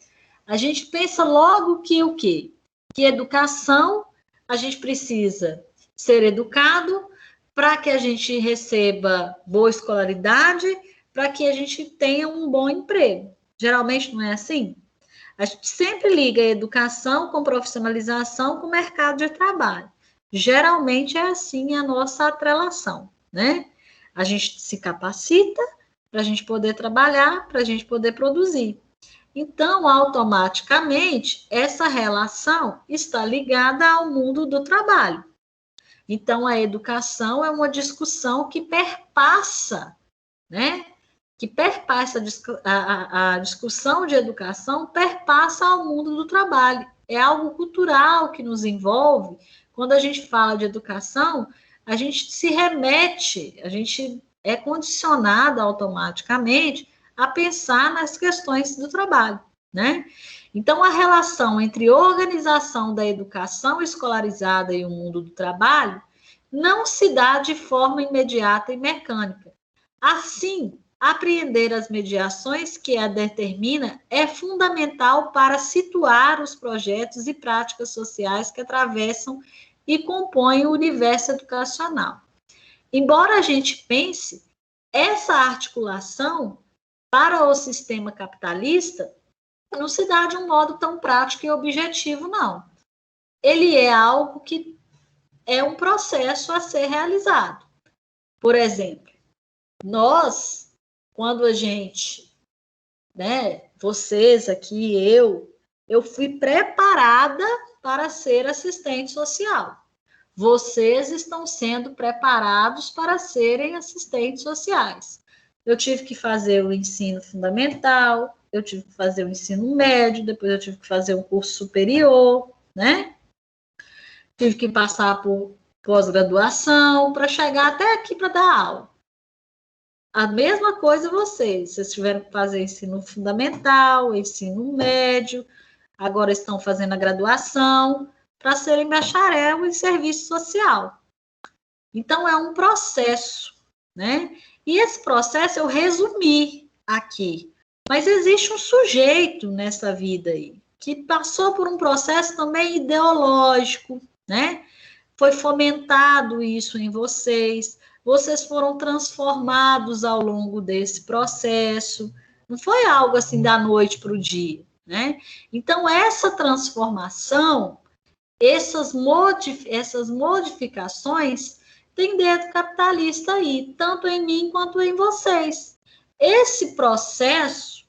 a gente pensa logo que o quê? Que educação, a gente precisa ser educado para que a gente receba boa escolaridade, para que a gente tenha um bom emprego. Geralmente não é assim? A gente sempre liga a educação com profissionalização com o mercado de trabalho. Geralmente é assim a nossa atrelação, né? A gente se capacita para a gente poder trabalhar, para a gente poder produzir. Então, automaticamente, essa relação está ligada ao mundo do trabalho. Então, a educação é uma discussão que perpassa, né? Que perpassa a discussão de educação, perpassa ao mundo do trabalho. É algo cultural que nos envolve. Quando a gente fala de educação, a gente se remete, a gente é condicionado automaticamente a pensar nas questões do trabalho, né? Então, a relação entre organização da educação escolarizada e o mundo do trabalho não se dá de forma imediata e mecânica. Assim, apreender as mediações que a determina é fundamental para situar os projetos e práticas sociais que atravessam e compõem o universo educacional. Embora a gente pense, essa articulação para o sistema capitalista não se dá de um modo tão prático e objetivo, não. Ele é algo que é um processo a ser realizado. Por exemplo, nós, quando a gente, né, vocês aqui, eu fui preparada para ser assistente social. Vocês estão sendo preparados para serem assistentes sociais. Eu tive que fazer o ensino fundamental, eu tive que fazer o ensino médio, depois eu tive que fazer um curso superior, né? Tive que passar por pós-graduação para chegar até aqui para dar aula. A mesma coisa vocês tiveram que fazer ensino fundamental, ensino médio, agora estão fazendo a graduação para serem bacharel em serviço social. Então, é um processo, né? E esse processo eu resumi aqui, mas existe um sujeito nessa vida aí, que passou por um processo também ideológico, né? Foi fomentado isso em vocês, vocês foram transformados ao longo desse processo, não foi algo assim da noite para o dia, né? Então, essa transformação, essas modificações tem dedo capitalista aí, tanto em mim quanto em vocês. Esses processos,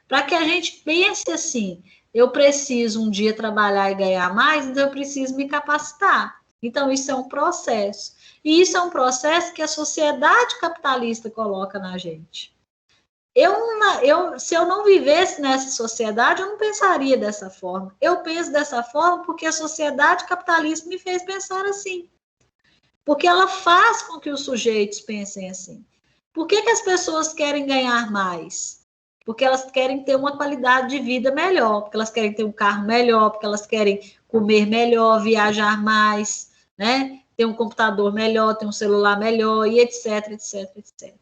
para que a gente pense assim, eu preciso um dia trabalhar e ganhar mais, então eu preciso me capacitar. Então, isso é um processo. E isso é um processo que a sociedade capitalista coloca na gente. Se eu não vivesse nessa sociedade, eu não pensaria dessa forma. Eu penso dessa forma porque a sociedade capitalista me fez pensar assim. Porque ela faz com que os sujeitos pensem assim. Por que as pessoas querem ganhar mais? Porque elas querem ter uma qualidade de vida melhor, porque elas querem ter um carro melhor, porque elas querem comer melhor, viajar mais, né? Ter um computador melhor, ter um celular melhor, e etc, etc, etc.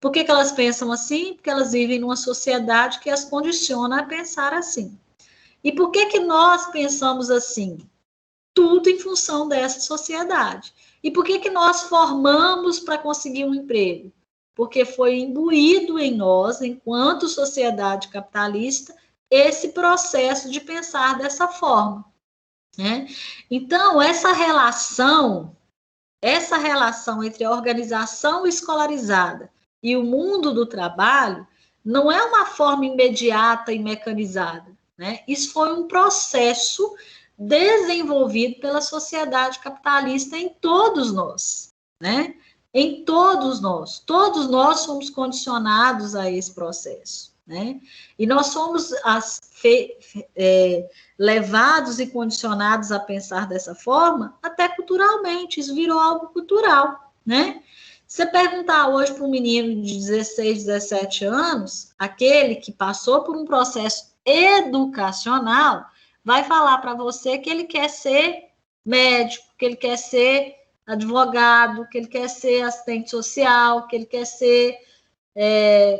Por que elas pensam assim? Porque elas vivem numa sociedade que as condiciona a pensar assim. E por que nós pensamos assim? Tudo em função dessa sociedade. E por que nós formamos para conseguir um emprego? Porque foi imbuído em nós, enquanto sociedade capitalista, esse processo de pensar dessa forma, né? Então, essa relação entre a organização escolarizada e o mundo do trabalho não é uma forma imediata e mecanizada, né? Isso foi um processo desenvolvido pela sociedade capitalista em todos nós, né? Em todos nós somos condicionados a esse processo, né? E nós somos levados e condicionados a pensar dessa forma até culturalmente, isso virou algo cultural, né? Você perguntar hoje para um menino de 16, 17 anos, aquele que passou por um processo educacional, vai falar para você que ele quer ser médico, que ele quer ser advogado, que ele quer ser assistente social, que ele quer ser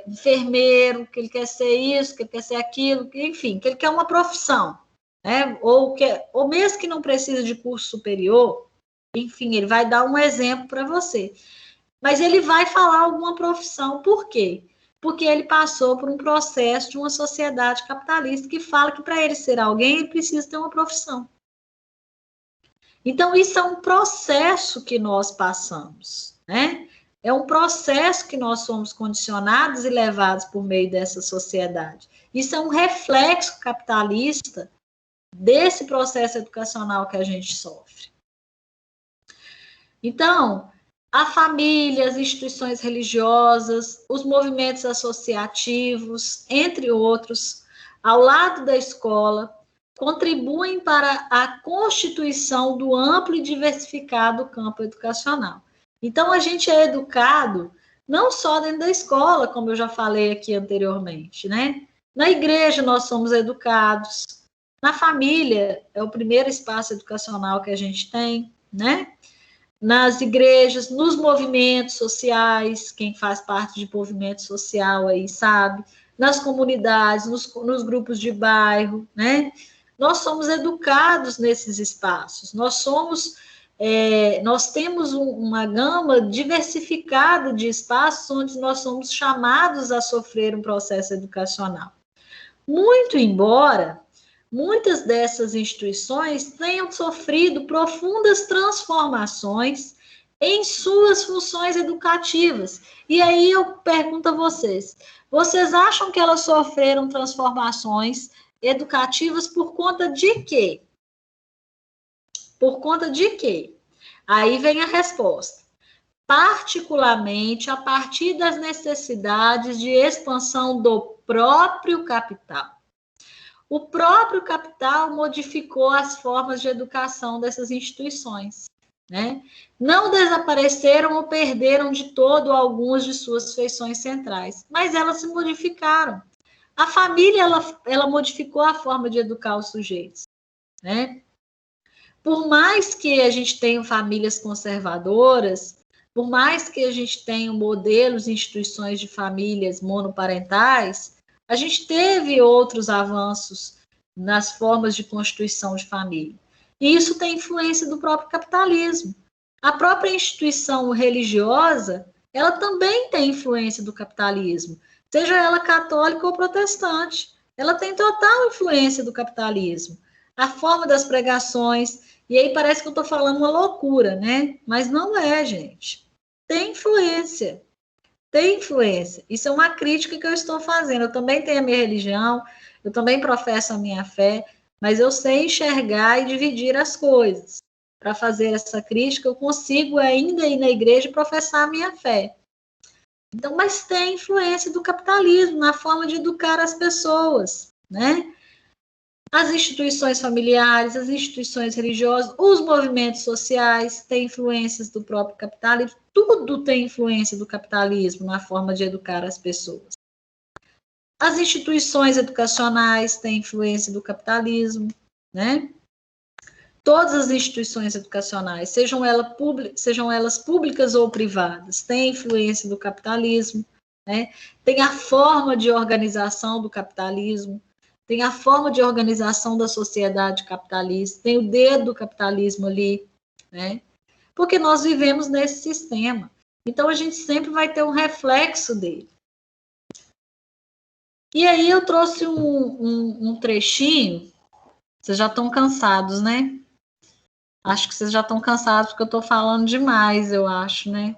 enfermeiro, que ele quer ser isso, que ele quer ser aquilo, enfim, que ele quer uma profissão, né? Ou mesmo que não precise de curso superior, enfim, ele vai dar um exemplo para você. Mas ele vai falar alguma profissão. Por quê? Porque ele passou por um processo de uma sociedade capitalista que fala que para ele ser alguém, ele precisa ter uma profissão. Então, isso é um processo que nós passamos, né? É um processo que nós somos condicionados e levados por meio dessa sociedade. Isso é um reflexo capitalista desse processo educacional que a gente sofre. Então, a família, as instituições religiosas, os movimentos associativos, entre outros, ao lado da escola, contribuem para a constituição do amplo e diversificado campo educacional. Então, a gente é educado não só dentro da escola, como eu já falei aqui anteriormente, né? Na igreja nós somos educados, na família é o primeiro espaço educacional que a gente tem, né? Nas igrejas, nos movimentos sociais, quem faz parte de movimento social aí sabe, nas comunidades, nos grupos de bairro, né? Nós somos educados nesses espaços, nós temos uma gama diversificada de espaços onde nós somos chamados a sofrer um processo educacional. Muito embora muitas dessas instituições tenham sofrido profundas transformações em suas funções educativas. E aí eu pergunto a vocês acham que elas sofreram transformações educativas por conta de quê? Por conta de quê? Aí vem a resposta. Particularmente a partir das necessidades de expansão do próprio capital. O próprio capital modificou as formas de educação dessas instituições, né? Não desapareceram ou perderam de todo algumas de suas feições centrais, mas elas se modificaram. A família, ela modificou a forma de educar os sujeitos, né? Por mais que a gente tenha famílias conservadoras, por mais que a gente tenha modelos e instituições de famílias monoparentais, a gente teve outros avanços nas formas de constituição de família. E isso tem influência do próprio capitalismo. A própria instituição religiosa, ela também tem influência do capitalismo, seja ela católica ou protestante. Ela tem total influência do capitalismo. A forma das pregações, e aí parece que eu estou falando uma loucura, né? Mas não é, gente. Tem influência. Tem influência. Isso é uma crítica que eu estou fazendo. Eu também tenho a minha religião, eu também professo a minha fé, mas eu sei enxergar e dividir as coisas. Para fazer essa crítica, eu consigo ainda ir na igreja e professar a minha fé. Então, mas tem influência do capitalismo na forma de educar as pessoas, né? As instituições familiares, as instituições religiosas, os movimentos sociais têm influências do próprio capitalismo, tudo tem influência do capitalismo na forma de educar as pessoas. As instituições educacionais têm influência do capitalismo, né? Todas as instituições educacionais, sejam elas públicas ou privadas, têm influência do capitalismo, né? Tem a forma de organização do capitalismo, tem a forma de organização da sociedade capitalista, tem o dedo do capitalismo ali, né? Porque nós vivemos nesse sistema. Então, a gente sempre vai ter um reflexo dele. E aí eu trouxe um trechinho. Vocês já estão cansados, né? Acho que vocês já estão cansados porque eu estou falando demais, eu acho, né?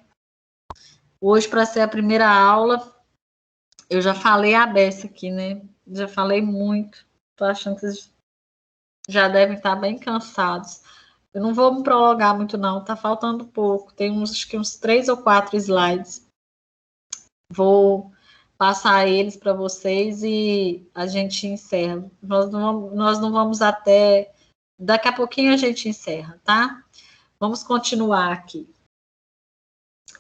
Hoje, para ser a primeira aula, eu já falei a beça aqui, né? Já falei muito. Estou achando que vocês já devem estar bem cansados. Eu não vou me prolongar muito, não. Tá faltando pouco. Tem acho que uns 3 ou 4 slides. Vou passar eles para vocês e a gente encerra. Nós não vamos até... Daqui a pouquinho a gente encerra, tá? Vamos continuar aqui.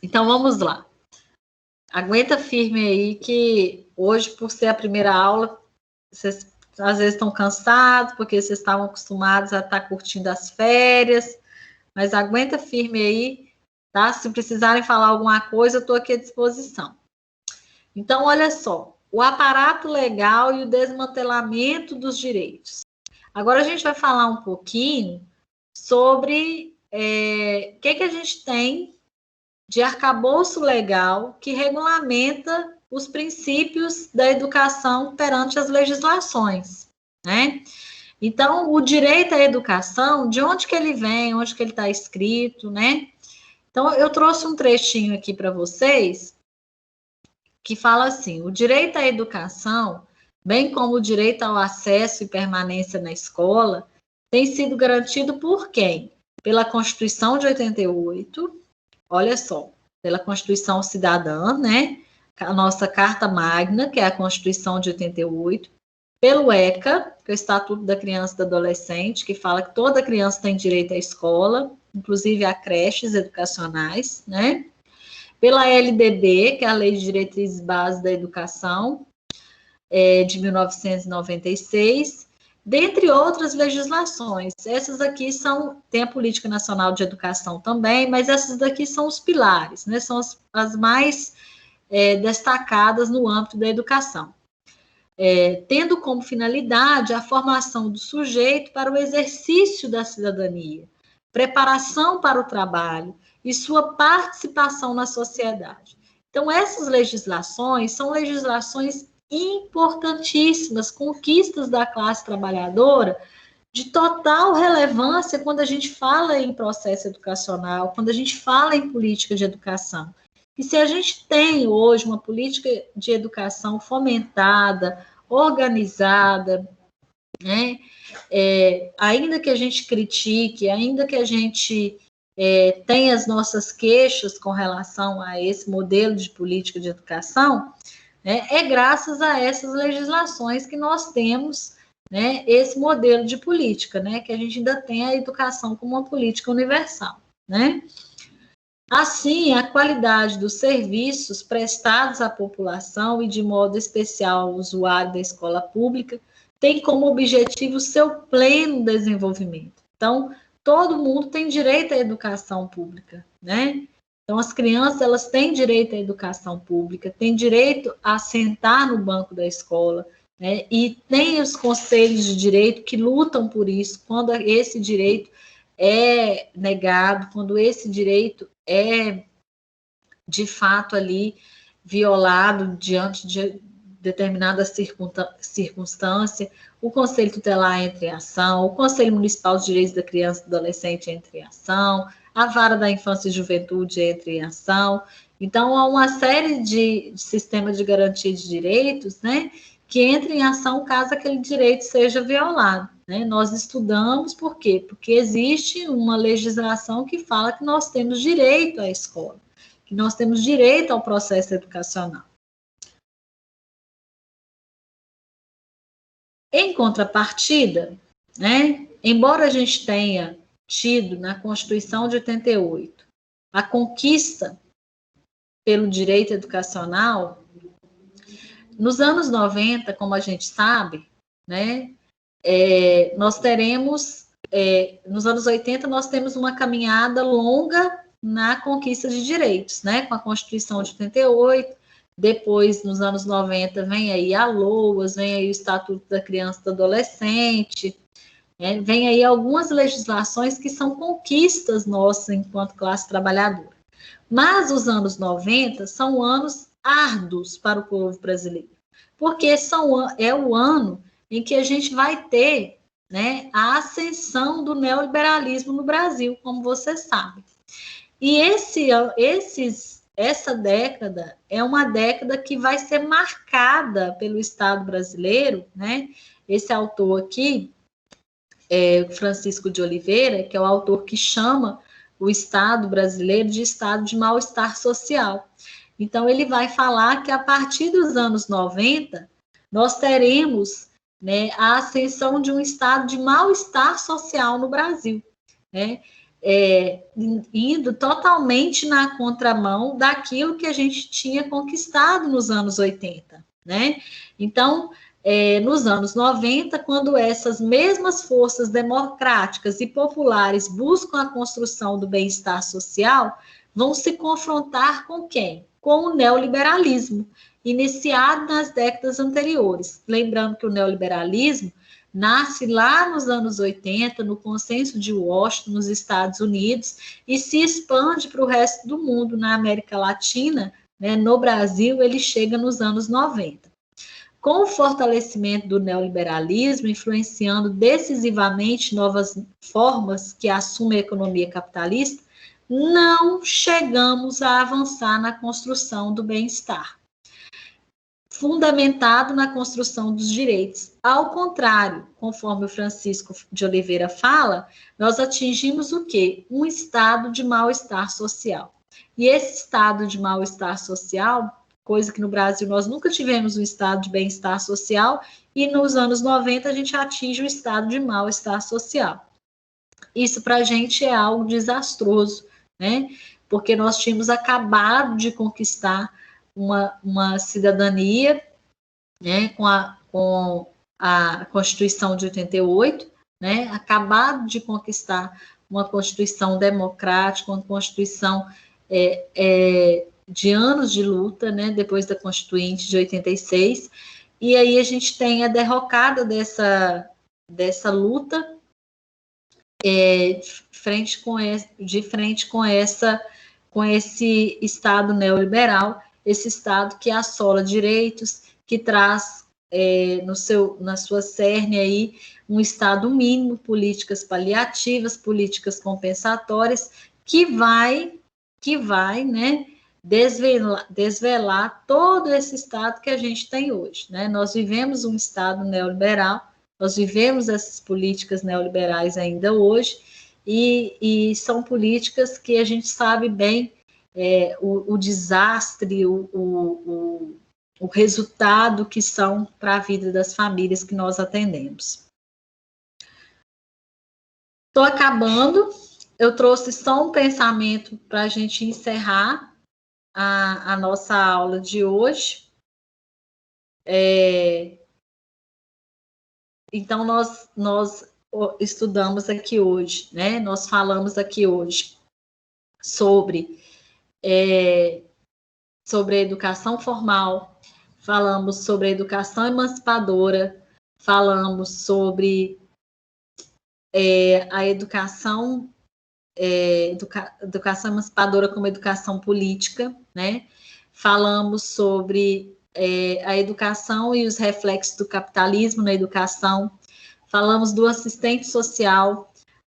Então, vamos lá. Aguenta firme aí, que hoje, por ser a primeira aula, vocês às vezes estão cansados, porque vocês estavam acostumados a estar curtindo as férias, mas aguenta firme aí, tá? Se precisarem falar alguma coisa, eu estou aqui à disposição. Então, olha só, o aparato legal e o desmantelamento dos direitos. Agora a gente vai falar um pouquinho sobre o que a gente tem de arcabouço legal que regulamenta os princípios da educação perante as legislações, né? Então, o direito à educação, de onde que ele vem, onde que ele está escrito, né? Então, eu trouxe um trechinho aqui para vocês, que fala assim: o direito à educação, bem como o direito ao acesso e permanência na escola, tem sido garantido por quem? Pela Constituição de 88, olha só, pela Constituição Cidadã, né? A nossa Carta Magna, que é a Constituição de 88, pelo ECA, que é o Estatuto da Criança e do Adolescente, que fala que toda criança tem direito à escola, inclusive a creches educacionais, né? Pela LDB, que é a Lei de Diretrizes Básicas da Educação, de 1996, dentre outras legislações. Essas aqui tem a Política Nacional de Educação também, mas essas daqui são os pilares, né? São as mais destacadas no âmbito da educação. Tendo como finalidade a formação do sujeito para o exercício da cidadania, preparação para o trabalho e sua participação na sociedade. Então, essas legislações são legislações importantíssimas, conquistas da classe trabalhadora, de total relevância quando a gente fala em processo educacional, quando a gente fala em política de educação. E se a gente tem hoje uma política de educação fomentada, organizada, né, ainda que a gente critique, ainda que a gente tenha as nossas queixas com relação a esse modelo de política de educação, né, é graças a essas legislações que nós temos, né, esse modelo de política, né, que a gente ainda tem a educação como uma política universal, né? Assim, a qualidade dos serviços prestados à população e, de modo especial, ao usuário da escola pública, tem como objetivo seu pleno desenvolvimento. Então, todo mundo tem direito à educação pública, né? Então, as crianças, elas têm direito à educação pública, têm direito a sentar no banco da escola, né? E tem os conselhos de direito que lutam por isso, quando esse direito é negado, quando esse direito é, de fato, ali violado diante de determinada circunstância, o Conselho Tutelar entra em ação, o Conselho Municipal de Direitos da Criança e do Adolescente entra em ação, a Vara da Infância e Juventude entra em ação. Então, há uma série de sistemas de garantia de direitos, né, que entra em ação caso aquele direito seja violado, né? Nós estudamos por quê? Porque existe uma legislação que fala que nós temos direito à escola, que nós temos direito ao processo educacional. Em contrapartida, né, embora a gente tenha tido na Constituição de 88 a conquista pelo direito educacional, nos anos 90, como a gente sabe, né, nós teremos, nos anos 80, nós temos uma caminhada longa na conquista de direitos, né, com a Constituição de 88, depois, nos anos 90, vem aí a LOAS, vem aí o Estatuto da Criança e do Adolescente, vem aí algumas legislações que são conquistas nossas enquanto classe trabalhadora. Mas os anos 90 são anos árduos para o povo brasileiro, porque é o ano em que a gente vai ter, né, a ascensão do neoliberalismo no Brasil, como você sabe. E essa década é uma década que vai ser marcada pelo Estado brasileiro, né? Esse autor aqui, Francisco de Oliveira, que é o autor que chama o Estado brasileiro de estado de mal-estar social. Então, ele vai falar que a partir dos anos 90, nós teremos, né, a ascensão de um estado de mal-estar social no Brasil, né? indo totalmente na contramão daquilo que a gente tinha conquistado nos anos 80, né? Então, nos anos 90, quando essas mesmas forças democráticas e populares buscam a construção do bem-estar social, vão se confrontar com quem? Com o neoliberalismo, iniciado nas décadas anteriores. Lembrando que o neoliberalismo nasce lá nos anos 80, no Consenso de Washington, nos Estados Unidos, e se expande para o resto do mundo, na América Latina, né? No Brasil, ele chega nos anos 90. Com o fortalecimento do neoliberalismo, influenciando decisivamente novas formas que assumem a economia capitalista, não chegamos a avançar na construção do bem-estar, fundamentado na construção dos direitos. Ao contrário, conforme o Francisco de Oliveira fala, nós atingimos o quê? Um estado de mal-estar social. E esse estado de mal-estar social, coisa que no Brasil nós nunca tivemos um estado de bem-estar social, e nos anos 90 a gente atinge o estado de mal-estar social. Isso para a gente é algo desastroso, né? Porque nós tínhamos acabado de conquistar uma cidadania, né, com a Constituição de 88, né, acabado de conquistar uma Constituição democrática, uma Constituição de anos de luta, né, depois da Constituinte de 86, e aí a gente tem a derrocada dessa luta de frente com esse Estado neoliberal, esse Estado que assola direitos, que traz na sua cerne aí um Estado mínimo, políticas paliativas, políticas compensatórias, que vai, né, desvelar todo esse Estado que a gente tem hoje, né? Nós vivemos um Estado neoliberal, nós vivemos essas políticas neoliberais ainda hoje, e são políticas que a gente sabe bem o desastre, o resultado que são para a vida das famílias que nós atendemos. Estou acabando, eu trouxe só um pensamento para a gente encerrar a nossa aula de hoje. Então, nós estudamos aqui hoje, né? Nós falamos aqui hoje sobre a educação formal, falamos sobre a educação emancipadora, falamos sobre a educação emancipadora como educação política, né? Falamos sobre a educação e os reflexos do capitalismo na educação, falamos do assistente social,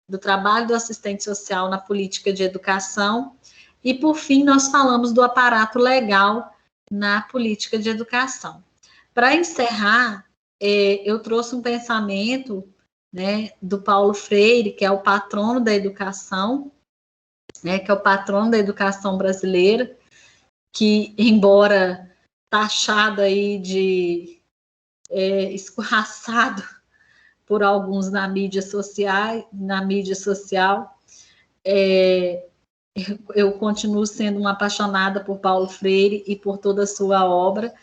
do trabalho do assistente social na política de educação, e, por fim, nós falamos do aparato legal na política de educação. Para encerrar, eu trouxe um pensamento, né, do Paulo Freire, que é o patrono da educação, né, que é o patrono da educação brasileira, que, embora taxado aí de escorraçado por alguns na mídia social, eu continuo sendo uma apaixonada por Paulo Freire e por toda a sua obra,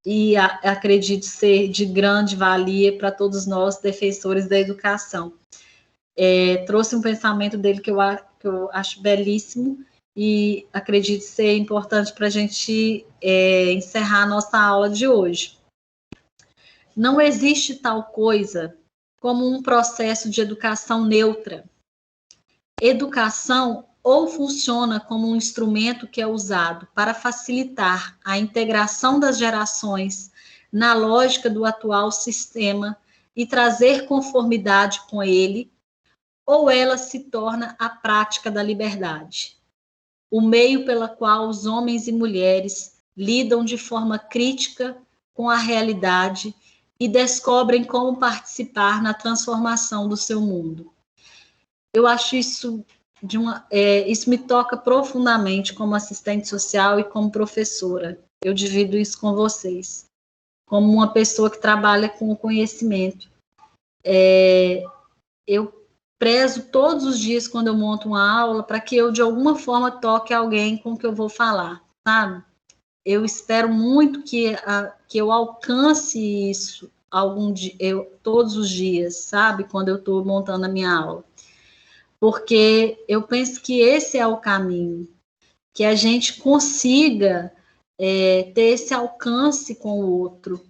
e acredito ser de grande valia para todos nós, defensores da educação. Trouxe um pensamento dele que eu acho belíssimo, e acredito ser importante para a gente encerrar a nossa aula de hoje. Não existe tal coisa como um processo de educação neutra. Educação ou funciona como um instrumento que é usado para facilitar a integração das gerações na lógica do atual sistema e trazer conformidade com ele, ou ela se torna a prática da liberdade, o meio pela qual os homens e mulheres lidam de forma crítica com a realidade e descobrem como participar na transformação do seu mundo. Eu acho isso isso me toca profundamente como assistente social e como professora. Eu divido isso com vocês, como uma pessoa que trabalha com o conhecimento. Eu prezo todos os dias quando eu monto uma aula para que eu, de alguma forma, toque alguém com o que eu vou falar, sabe? Eu espero muito que eu alcance isso algum dia, todos os dias, sabe? Quando eu estou montando a minha aula. Porque eu penso que esse é o caminho, que a gente consiga ter esse alcance com o outro.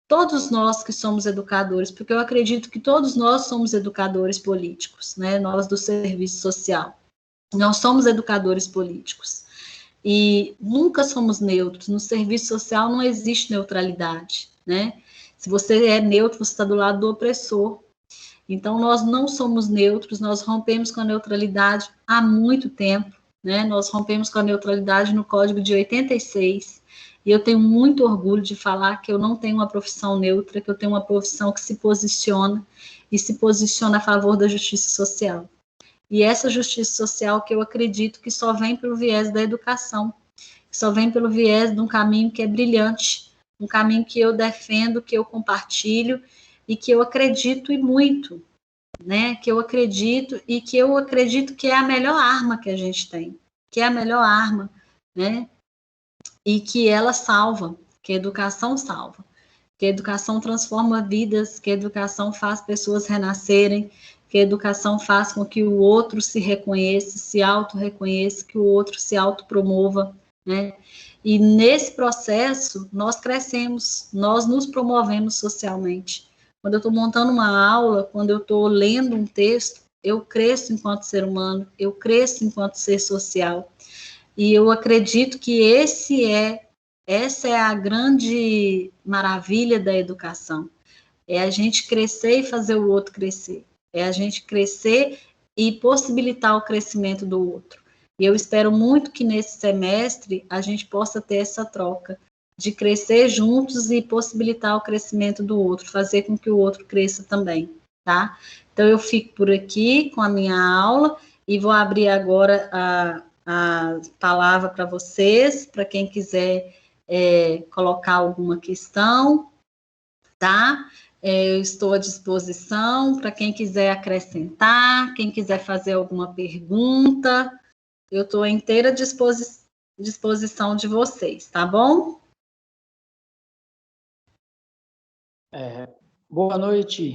Todos nós que somos educadores, porque eu acredito que todos nós somos educadores políticos, né? Nós do serviço social. Nós somos educadores políticos. E nunca somos neutros. No serviço social não existe neutralidade, né? Se você é neutro, você está do lado do opressor. Então, nós não somos neutros, nós rompemos com a neutralidade há muito tempo, né? Nós rompemos com a neutralidade no Código de 86, e eu tenho muito orgulho de falar que eu não tenho uma profissão neutra, que eu tenho uma profissão que se posiciona, e se posiciona a favor da justiça social. E essa justiça social que eu acredito que só vem pelo viés da educação, só vem pelo viés de um caminho que é brilhante, um caminho que eu defendo, que eu compartilho, e que eu acredito e muito, né? Que eu acredito e que eu acredito que é a melhor arma que a gente tem, que é a melhor arma, né? E que ela salva, que a educação salva, que a educação transforma vidas, que a educação faz pessoas renascerem, que a educação faz com que o outro se reconheça, se auto-reconheça, que o outro se autopromova, né? E nesse processo, nós crescemos, nós nos promovemos socialmente. Quando eu estou montando uma aula, quando eu estou lendo um texto, eu cresço enquanto ser humano, eu cresço enquanto ser social. E eu acredito que essa é a grande maravilha da educação. É a gente crescer e fazer o outro crescer. É a gente crescer e possibilitar o crescimento do outro. E eu espero muito que nesse semestre a gente possa ter essa troca de crescer juntos e possibilitar o crescimento do outro, fazer com que o outro cresça também, tá? Então eu fico por aqui com a minha aula e vou abrir agora a palavra para vocês, para quem quiser colocar alguma questão, tá? Eu estou à disposição para quem quiser acrescentar, quem quiser fazer alguma pergunta, eu estou à inteira disposição de vocês, tá bom? Boa noite,